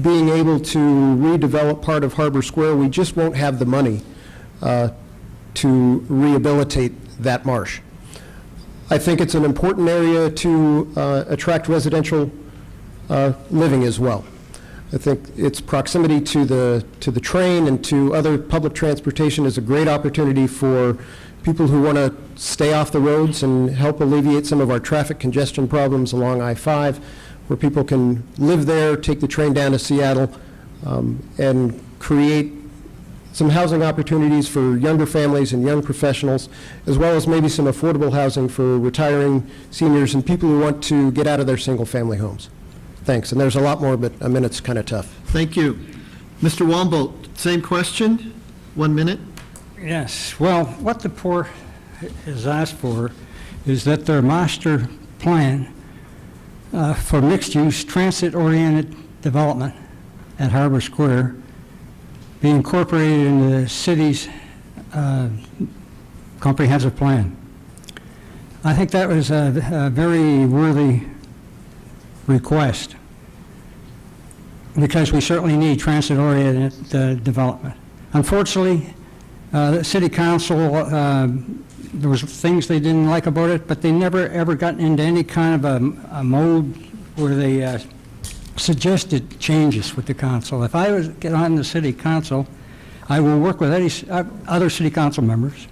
being able to redevelop part of Harbor Square, we just won't have the money to rehabilitate that marsh. I think it's an important area to attract residential living as well. I think its proximity to the train and to other public transportation is a great opportunity for people who want to stay off the roads and help alleviate some of our traffic congestion problems along I-5, where people can live there, take the train down to Seattle, and create some housing opportunities for younger families and young professionals, as well as maybe some affordable housing for retiring seniors and people who want to get out of their single-family homes. Thanks. And there's a lot more, but a minute's kind of tough. Thank you. Mr. Wambolt, same question, 1 minute. Yes, well, what the Port has asked for is that their master plan for mixed-use, transit-oriented development at Harbor Square be incorporated into the city's comprehensive plan. I think that was a very worthy request, because we certainly need transit-oriented development. Unfortunately, the city council, there was things they didn't like about it, but they never ever got into any kind of a mode where they suggested changes with the council. If I was get on the city council, I will work with any other city council members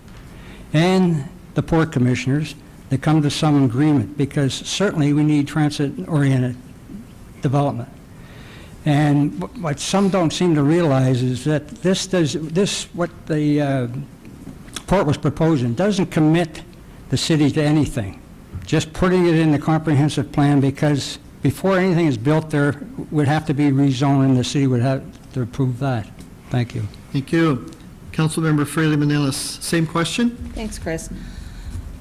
and the port commissioners to come to some agreement, because certainly we need transit-oriented development. And what some don't seem to realize is that what the port was proposing doesn't commit the city to anything. Just putting it in the comprehensive plan, because before anything is built there would have to be rezoned, and the city would have to approve that. Thank you. Thank you. Councilmember Fraley-Manellis, same question? Thanks, Chris.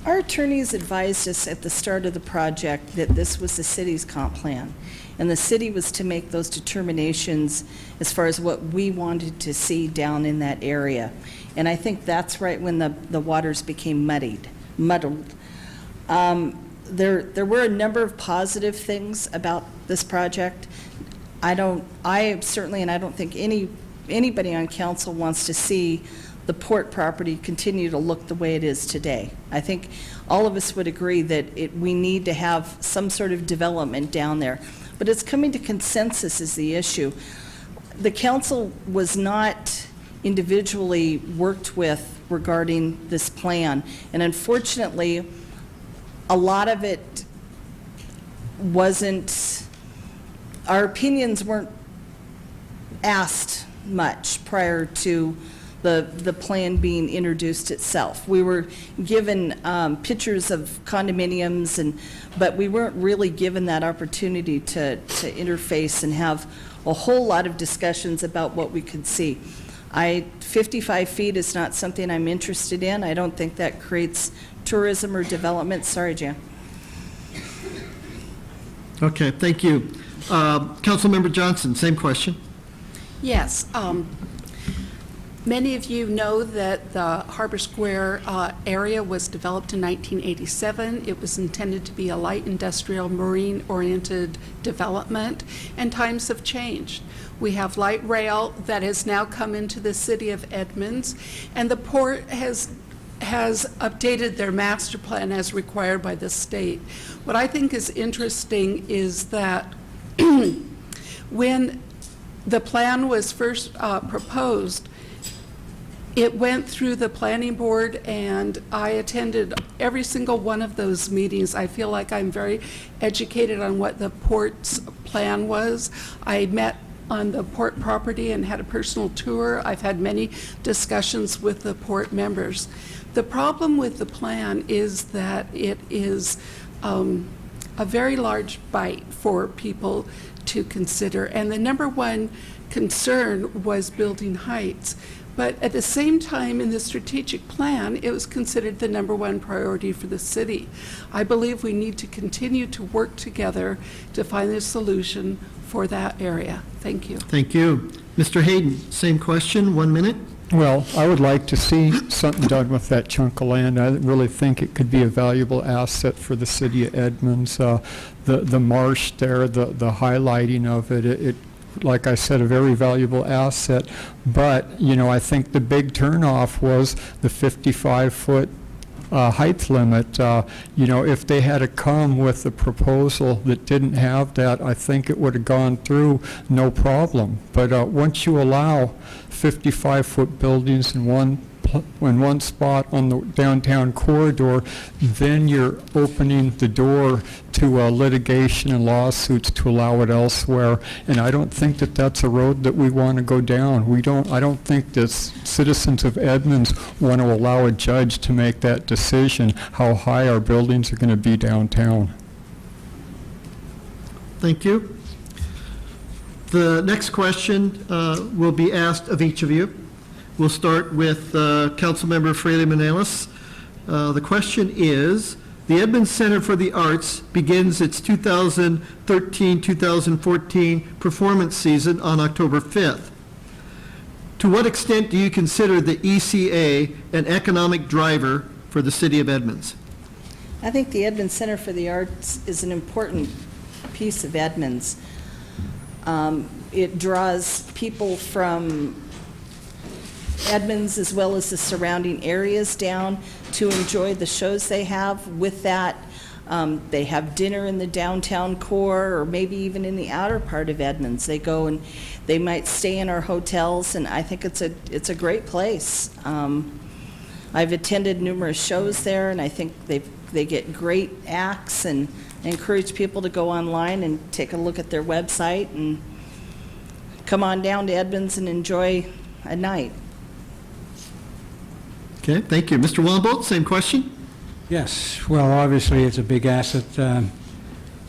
Our attorneys advised us at the start of the project that this was the city's comp plan, and the city was to make those determinations as far as what we wanted to see down in that area. And I think that's right when the waters became muddled. There were a number of positive things about this project. I certainly, and I don't think anybody on council wants to see the port property continue to look the way it is today. I think all of us would agree that we need to have some sort of development down there. But it's coming to consensus is the issue. The council was not individually worked with regarding this plan, and unfortunately, a lot of it wasn't, our opinions weren't asked much prior to the plan being introduced itself. We were given pictures of condominiums, but we weren't really given that opportunity to interface and have a whole lot of discussions about what we could see. 55 feet is not something I'm interested in. I don't think that creates tourism or development. Sorry, Jan. Okay, thank you. Councilmember Johnson, same question. Yes. Many of you know that the Harbor Square area was developed in 1987. It was intended to be a light industrial, marine-oriented development, and times have changed. We have light rail that has now come into the city of Edmonds, and the port has updated their master plan as required by the state. What I think is interesting is that when the plan was first proposed, It went through the planning board, and I attended every single one of those meetings. I feel like I'm very educated on what the port's plan was. I met on the port property and had a personal tour. I've had many discussions with the port members. The problem with the plan is that it is a very large bite for people to consider, and the number one concern was building heights. But at the same time, in the strategic plan, it was considered the number one priority for the city. I believe we need to continue to work together to find a solution for that area. Thank you. Thank you. Mr. Hayden, same question, 1 minute. Well, I would like to see something done with that chunk of land. I really think it could be a valuable asset for the city of Edmonds. The marsh there, the highlighting of it, like I said, a very valuable asset. But, I think the big turnoff was the 55-foot height limit. If they had to come with a proposal that didn't have that, I think it would have gone through no problem. But once you allow 55-foot buildings in one spot on the downtown corridor, then you're opening the door to litigation and lawsuits to allow it elsewhere. And I don't think that that's a road that we want to go down. I don't think that citizens of Edmonds want to allow a judge to make that decision how high our buildings are going to be downtown. Thank you. The next question will be asked of each of you. We'll start with Councilmember Fraley-Manelis. The question is, the Edmonds Center for the Arts begins its 2013-2014 performance season on October 5th. To what extent do you consider the ECA an economic driver for the city of Edmonds? I think the Edmonds Center for the Arts is an important piece of Edmonds. It draws people from Edmonds as well as the surrounding areas down to enjoy the shows they have. With that, they have dinner in the downtown core or maybe even in the outer part of Edmonds. They go and they might stay in our hotels, and I think it's a great place. I've attended numerous shows there, and I think they get great acts, and I encourage people to go online and take a look at their website and come on down to Edmonds and enjoy a night. Okay, thank you. Mr. Wambolt, same question. Yes, well, obviously, it's a big asset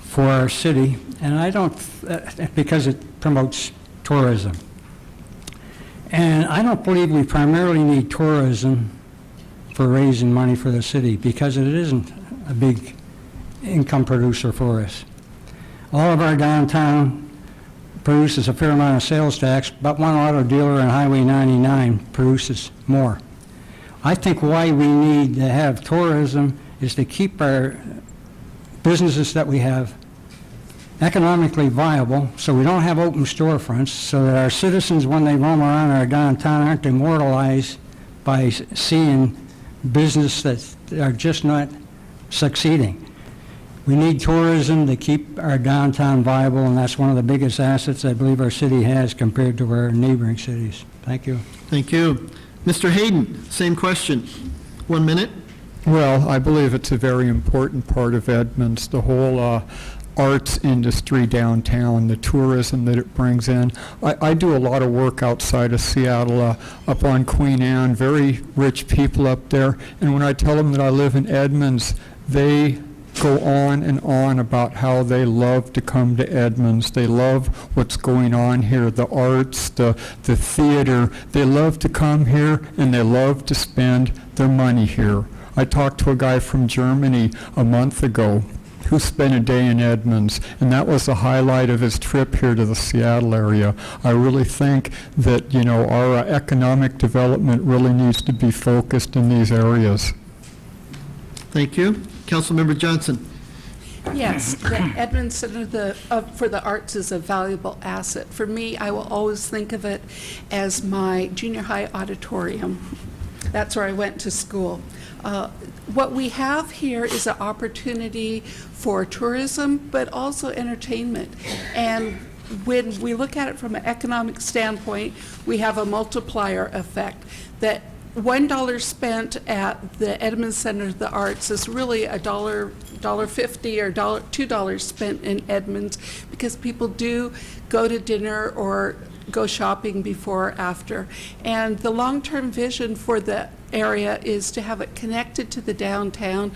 for our city, and I don't, because it promotes tourism. And I don't believe we primarily need tourism for raising money for the city, because it isn't a big income producer for us. All of our downtown produces a fair amount of sales tax, but one auto dealer on Highway 99 produces more. I think why we need to have tourism is to keep our businesses that we have economically viable, so we don't have open storefronts, so that our citizens, when they roam around our downtown, aren't demoralized by seeing business that are just not succeeding. We need tourism to keep our downtown viable, and that's one of the biggest assets I believe our city has compared to our neighboring cities. Thank you. Thank you. Mr. Hayden, same question. 1 minute. Well, I believe it's a very important part of Edmonds, the whole arts industry downtown, the tourism that it brings in. I do a lot of work outside of Seattle, up on Queen Anne, very rich people up there, and when I tell them that I live in Edmonds, they go on and on about how they love to come to Edmonds. They love what's going on here, the arts, the theater. They love to come here, and they love to spend their money here. I talked to a guy from Germany a month ago who spent a day in Edmonds, and that was the highlight of his trip here to the Seattle area. I really think that, our economic development really needs to be focused in these areas. Thank you. Councilmember Johnson. Yes, the Edmonds Center for the Arts is a valuable asset. For me, I will always think of it as my junior high auditorium. That's where I went to school. What we have here is an opportunity for tourism, but also entertainment. And when we look at it from an economic standpoint, we have a multiplier effect that $1 spent at the Edmonds Center of the Arts is really $1.50 or $2 spent in Edmonds, because people do go to dinner or go shopping before or after. And the long-term vision for the area is to have it connected to the downtown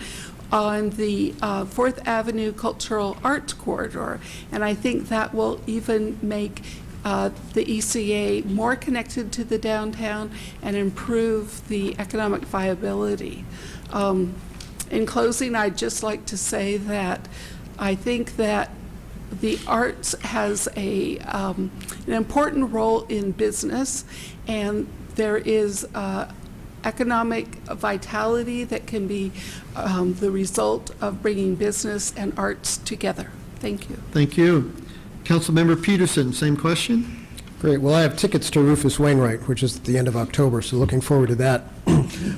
on the 4th Avenue Cultural Arts Corridor. And I think that will even make the ECA more connected to the downtown and improve the economic viability. In closing, I'd just like to say that I think that the arts has an important role in business, and there is economic vitality that can be the result of bringing business and arts together. Thank you. Thank you. Councilmember Peterson, same question? Great. Well, I have tickets to Rufus Wainwright, which is at the end of October, so looking forward to that.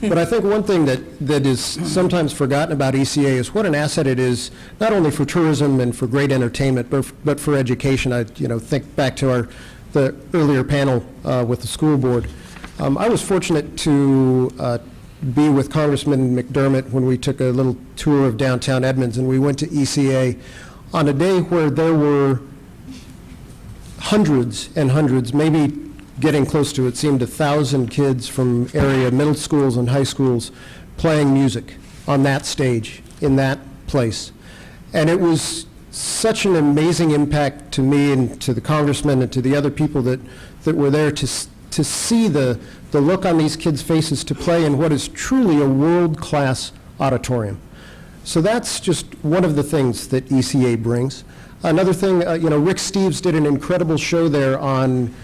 But I think one thing that is sometimes forgotten about ECA is what an asset it is, not only for tourism and for great entertainment, but for education. I think back to the earlier panel with the school board. I was fortunate to be with Congressman McDermott when we took a little tour of downtown Edmonds, and we went to ECA on a day where there were hundreds and hundreds, maybe getting close to, it seemed, 1,000 kids from area middle schools and high schools playing music on that stage, in that place. And it was such an amazing impact to me and to the congressman and to the other people that were there to see the look on these kids' faces to play in what is truly a world-class auditorium. So that's just one of the things that ECA brings. Another thing, Rick Steves did an incredible show there on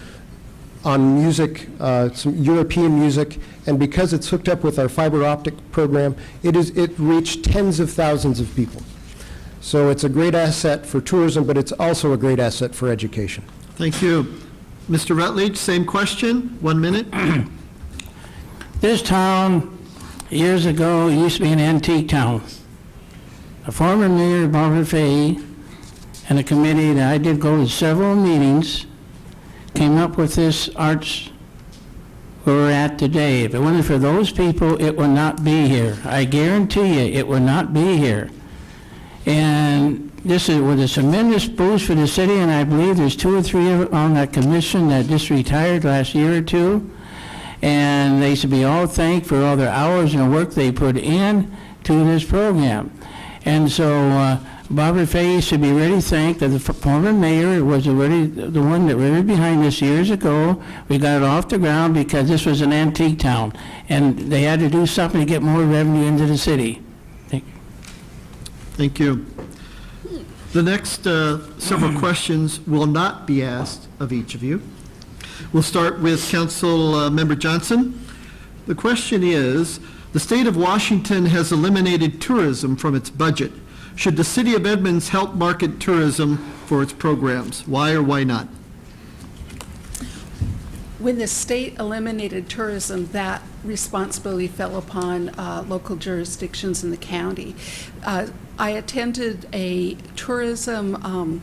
music, some European music, and because it's hooked up with our fiber optic program, it reached tens of thousands of people. So it's a great asset for tourism, but it's also a great asset for education. Thank you. Mr. Rutledge, same question, 1 minute. This town, years ago, used to be an antique town. A former mayor, Barbara Fahey, and a committee that I did go to several meetings, came up with this arts where we're at today. If it wasn't for those people, it would not be here. I guarantee you, it would not be here. And this was a tremendous boost for the city, and I believe there's 2 or 3 on that commission that just retired last year or 2. And they should be all thanked for all their hours and work they put in to this program. And so Barbara Fahey should be really thanked that the former mayor was already the one that really behind this years ago. We got it off the ground because this was an antique town, and they had to do something to get more revenue into the city. Thank you. Thank you. The next several questions will not be asked of each of you. We'll start with Council Member Johnson. The question is, the state of Washington has eliminated tourism from its budget. Should the city of Edmonds help market tourism for its programs? Why or why not? When the state eliminated tourism, that responsibility fell upon local jurisdictions in the county. I attended a tourism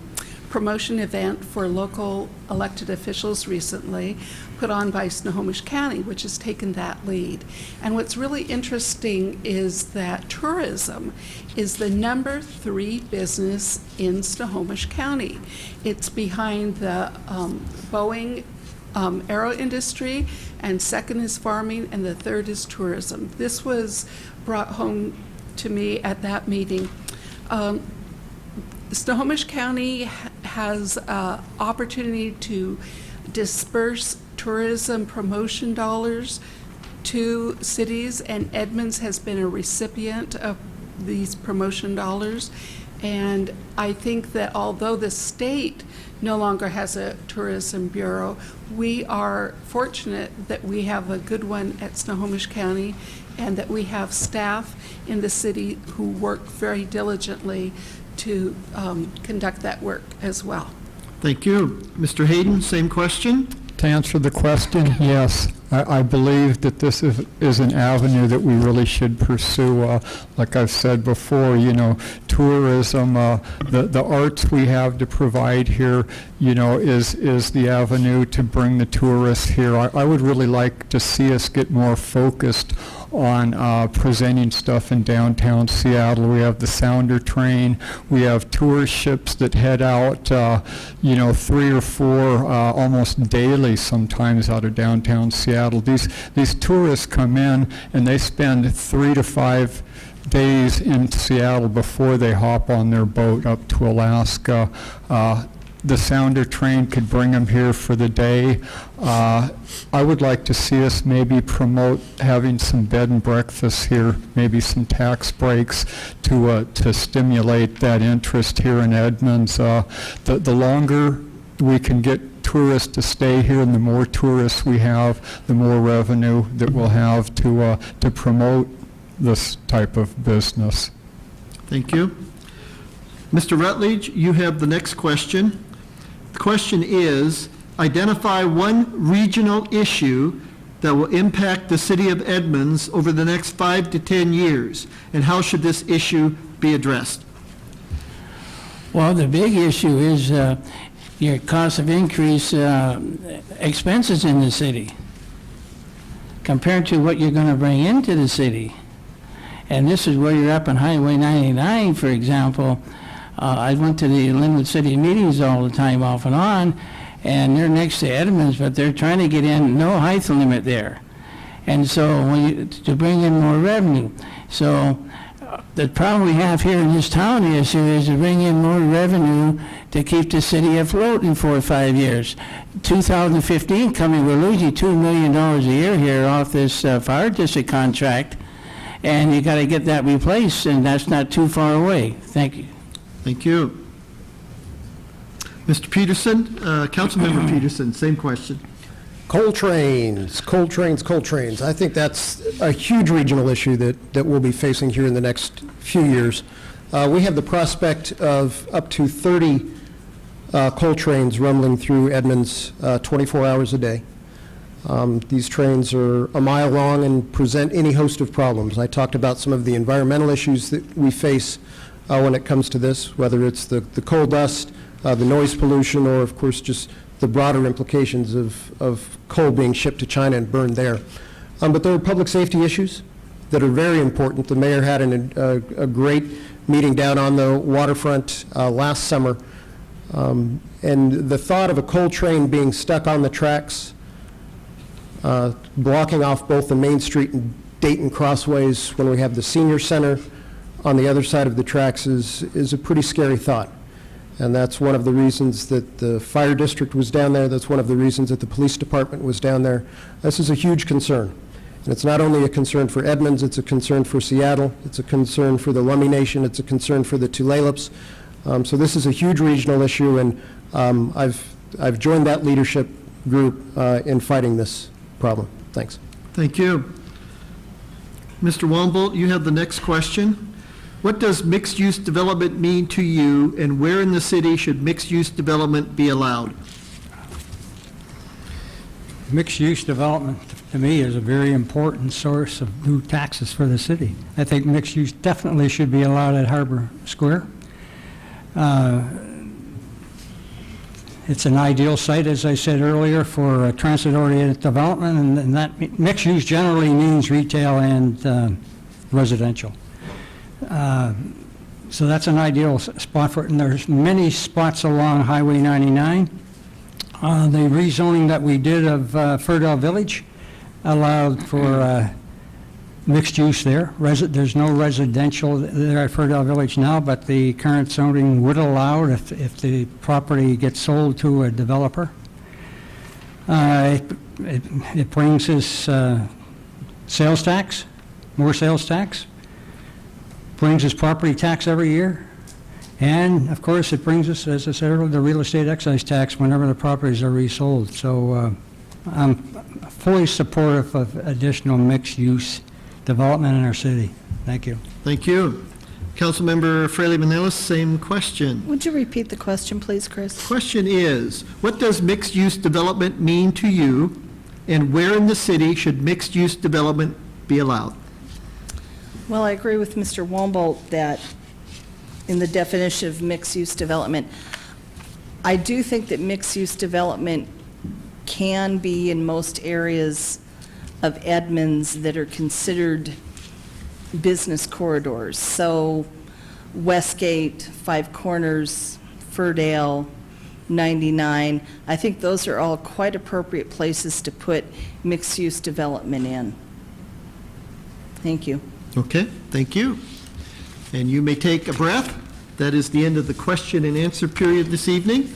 promotion event for local elected officials recently, put on by Snohomish County, which has taken that lead. And what's really interesting is that tourism is the number 3 business in Snohomish County. It's behind the Boeing aero industry, and second is farming, and the third is tourism. This was brought home to me at that meeting. Snohomish County has opportunity to disperse tourism promotion dollars to cities, and Edmonds has been a recipient of these promotion dollars. And I think that although the state no longer has a tourism bureau, we are fortunate that we have a good one at Snohomish County, and that we have staff in the city who work very diligently to conduct that work as well. Thank you. Mr. Hayden, same question. To answer the question, yes. I believe that this is an avenue that we really should pursue. Like I've said before, you know, tourism, the arts we have to provide here, you know, is the avenue to bring the tourists here. I would really like to see us get more focused on presenting stuff in downtown Seattle. We have the Sounder train. We have tour ships that head out, you know, 3 or 4 almost daily sometimes out of downtown Seattle. These tourists come in and they spend 3 to 5 days in Seattle before they hop on their boat up to Alaska. The Sounder train could bring them here for the day. I would like to see us maybe promote having some bed and breakfasts here, maybe some tax breaks to stimulate that interest here in Edmonds. The longer we can get tourists to stay here, and the more tourists we have, the more revenue that we'll have to promote this type of business. Thank you. Mr. Rutledge, you have the next question. The question is, identify one regional issue that will impact the city of Edmonds over the next 5 to 10 years, and how should this issue be addressed? Well, the big issue is your cost of increase expenses in the city compared to what you're going to bring into the city. And this is where you're up on Highway 99, for example. I went to the Linwood City meetings all the time, off and on, and they're next to Edmonds, but they're trying to get in, no height limit there. And so to bring in more revenue. So the problem we have here in this town is to bring in more revenue to keep the city afloat in 4 or 5 years. 2015 coming, we're losing $2 million a year here off this fire district contract, and you got to get that replaced, and that's not too far away. Thank you. Thank you. Mr. Peterson, Councilmember Peterson, same question. Coal trains. I think that's a huge regional issue that we'll be facing here in the next few years. We have the prospect of up to 30 coal trains rumbling through Edmonds 24 hours a day. These trains are a mile long and present any host of problems. I talked about some of the environmental issues that we face when it comes to this, whether it's the coal dust, the noise pollution, or of course just the broader implications of coal being shipped to China and burned there. But there are public safety issues that are very important. The mayor had a great meeting down on the waterfront last summer, and the thought of a coal train being stuck on the tracks, blocking off both the Main Street and Dayton crossways when we have the senior center on the other side of the tracks is a pretty scary thought. And that's one of the reasons that the fire district was down there. That's one of the reasons that the police department was down there. This is a huge concern. And it's not only a concern for Edmonds, it's a concern for Seattle, it's a concern for the Lummi Nation, it's a concern for the Tulalipes. So this is a huge regional issue, and I've joined that leadership group in fighting this problem. Thanks. Thank you. Mr. Wambolt, you have the next question. What does mixed-use development mean to you, and where in the city should mixed-use development be allowed? Mixed-use development, to me, is a very important source of new taxes for the city. I think mixed use definitely should be allowed at Harbor Square. It's an ideal site, as I said earlier, for transit-oriented development, and that mixed use generally means retail and residential. So that's an ideal spot for it, and there's many spots along Highway 99. The rezoning that we did of Firdale Village allowed for mixed use there. There's no residential there at Firdale Village now, but the current zoning would allow it if the property gets sold to a developer. It brings us sales tax, more sales tax. Brings us property tax every year, and of course it brings us, as I said earlier, the real estate excise tax whenever the properties are resold. So I'm fully supportive of additional mixed-use development in our city. Thank you. Thank you. Councilmember Fraley-Manillas, same question. Would you repeat the question, please, Chris? Question is, what does mixed-use development mean to you, and where in the city should mixed-use development be allowed? Well, I agree with Mr. Wombolt that in the definition of mixed-use development, I do think that mixed-use development can be in most areas of Edmonds that are considered business corridors. So Westgate, Five Corners, Furdale, 99, I think those are all quite appropriate places to put mixed-use development in. Thank you. Okay, thank you. And you may take a breath. That is the end of the question and answer period this evening.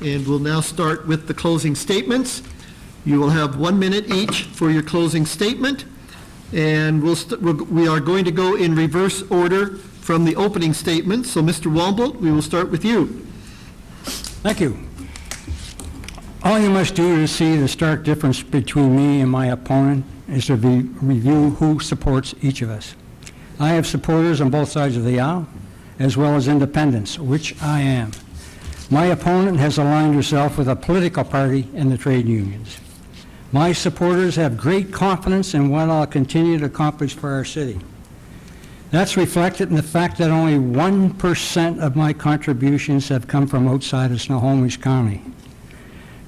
And we'll now start with the closing statements. You will have 1 minute each for your closing statement. And we are going to go in reverse order from the opening statement. So Mr. Wombolt, we will start with you. Thank you. All you must do to see the stark difference between me and my opponent is to review who supports each of us. I have supporters on both sides of the aisle, as well as independents, which I am. My opponent has aligned herself with a political party and the trade unions. My supporters have great confidence in what I'll continue to accomplish for our city. That's reflected in the fact that only 1% of my contributions have come from outside of Snohomish County.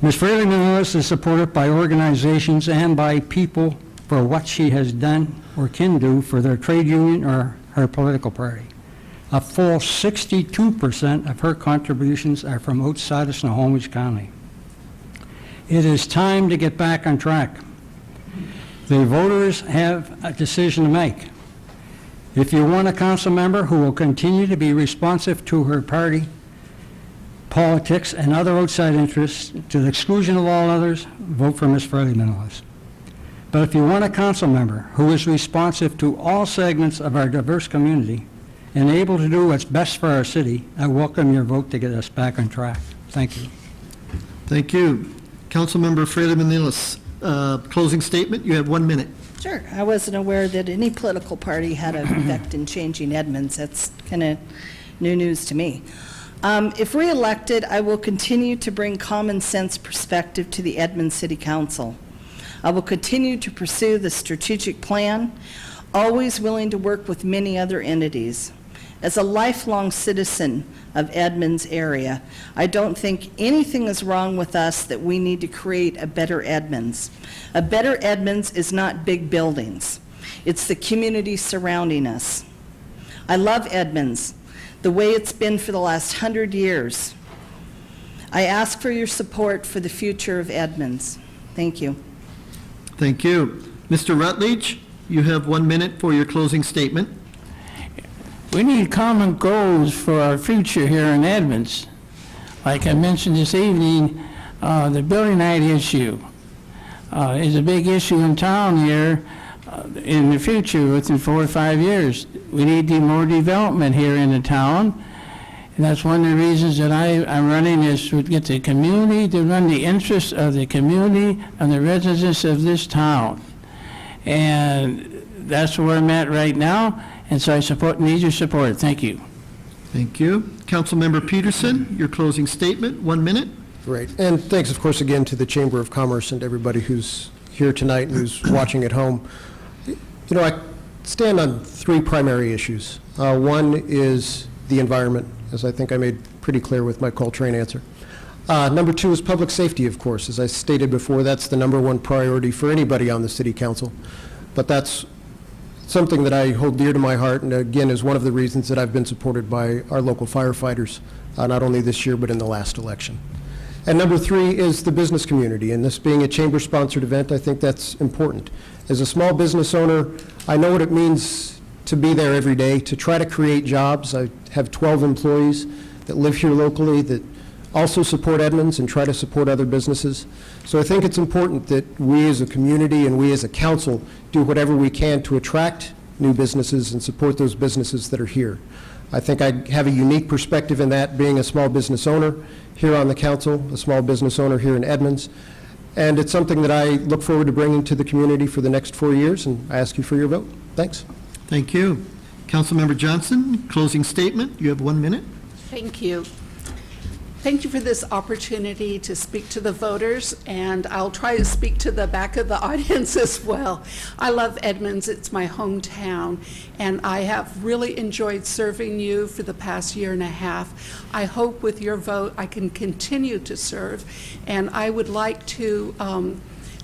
Ms. Fraley-Manillas is supported by organizations and by people for what she has done or can do for their trade union or her political party. A full 62% of her contributions are from outside of Snohomish County. It is time to get back on track. The voters have a decision to make. If you want a council member who will continue to be responsive to her party, politics, and other outside interests to the exclusion of all others, vote for Ms. Fraley-Manillas. But if you want a council member who is responsive to all segments of our diverse community and able to do what's best for our city, I welcome your vote to get us back on track. Thank you. Thank you. Councilmember Fraley-Manillas, closing statement. You have 1 minute. Sure. I wasn't aware that any political party had an effect in changing Edmonds. That's kind of new news to me. If re-elected, I will continue to bring common sense perspective to the Edmonds City Council. I will continue to pursue the strategic plan, always willing to work with many other entities. As a lifelong citizen of Edmonds area, I don't think anything is wrong with us that we need to create a better Edmonds. A better Edmonds is not big buildings. It's the community surrounding us. I love Edmonds, the way it's been for the last 100 years. I ask for your support for the future of Edmonds. Thank you. Thank you. Mr. Rutledge, you have 1 minute for your closing statement. We need common goals for our future here in Edmonds. Like I mentioned this evening, the building night issue is a big issue in town here in the future within 4 or 5 years. We need more development here in the town. And that's one of the reasons that I'm running is to get the community, to run the interests of the community and the residents of this town. And that's where I'm at right now. And so I need your support. Thank you. Thank you. Councilmember Peterson, your closing statement, 1 minute. Great. And thanks, of course, again to the Chamber of Commerce and everybody who's here tonight and who's watching at home. You know, I stand on 3 primary issues. One is the environment, as I think I made pretty clear with my Coltrane answer. Number 2 is public safety, of course. As I stated before, that's the #1 priority for anybody on the City Council. But that's something that I hold dear to my heart, and again, is one of the reasons that I've been supported by our local firefighters, not only this year, but in the last election. And number 3 is the business community, and this being a chamber-sponsored event, I think that's important. As a small business owner, I know what it means to be there every day, to try to create jobs. I have 12 employees that live here locally that also support Edmonds and try to support other businesses. So I think it's important that we as a community and we as a council do whatever we can to attract new businesses and support those businesses that are here. I think I have a unique perspective in that, being a small business owner here on the council, a small business owner here in Edmonds, and it's something that I look forward to bringing to the community for the next 4 years, and I ask you for your vote. Thanks. Thank you. Councilmember Johnson, closing statement. You have 1 minute. Thank you. Thank you for this opportunity to speak to the voters, and I'll try to speak to the back of the audience as well. I love Edmonds. It's my hometown, and I have really enjoyed serving you for the past year and a half. I hope with your vote I can continue to serve, and I would like to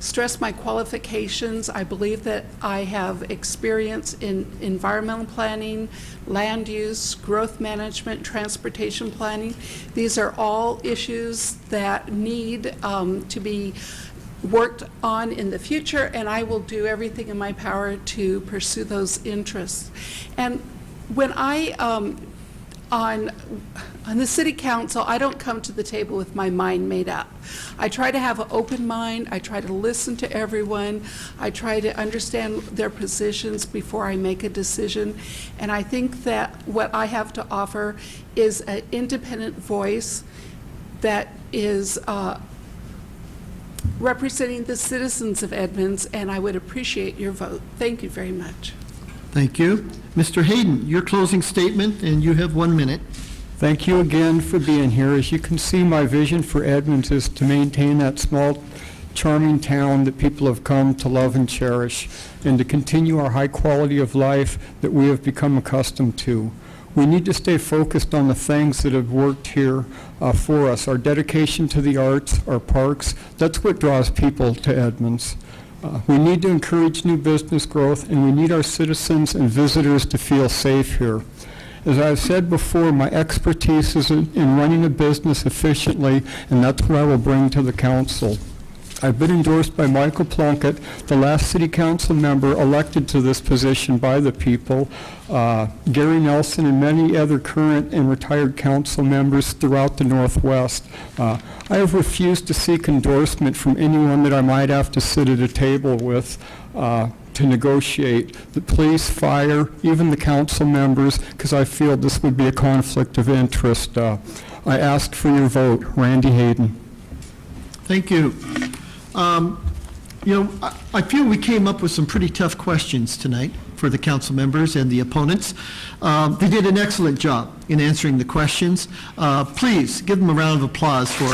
stress my qualifications. I believe that I have experience in environmental planning, land use, growth management, transportation planning. These are all issues that need to be worked on in the future, and I will do everything in my power to pursue those interests. And when on the city council, I don't come to the table with my mind made up. I try to have an open mind. I try to listen to everyone. I try to understand their positions before I make a decision. And I think that what I have to offer is an independent voice that is representing the citizens of Edmonds, and I would appreciate your vote. Thank you very much. Thank you. Mr. Hayden, your closing statement, and you have 1 minute. Thank you again for being here. As you can see, my vision for Edmonds is to maintain that small, charming town that people have come to love and cherish, and to continue our high quality of life that we have become accustomed to. We need to stay focused on the things that have worked here for us. Our dedication to the arts, our parks, that's what draws people to Edmonds. We need to encourage new business growth, and we need our citizens and visitors to feel safe here. As I've said before, my expertise is in running a business efficiently, and that's what I will bring to the council. I've been endorsed by Michael Plunkett, the last city council member elected to this position by the people, Gary Nelson, and many other current and retired council members throughout the Northwest. I have refused to seek endorsement from anyone that I might have to sit at a table with to negotiate. The police, fire, even the council members, because I feel this would be a conflict of interest. I ask for your vote. Randy Hayden. Thank you. I feel we came up with some pretty tough questions tonight for the council members and the opponents. They did an excellent job in answering the questions. Please give them a round of applause for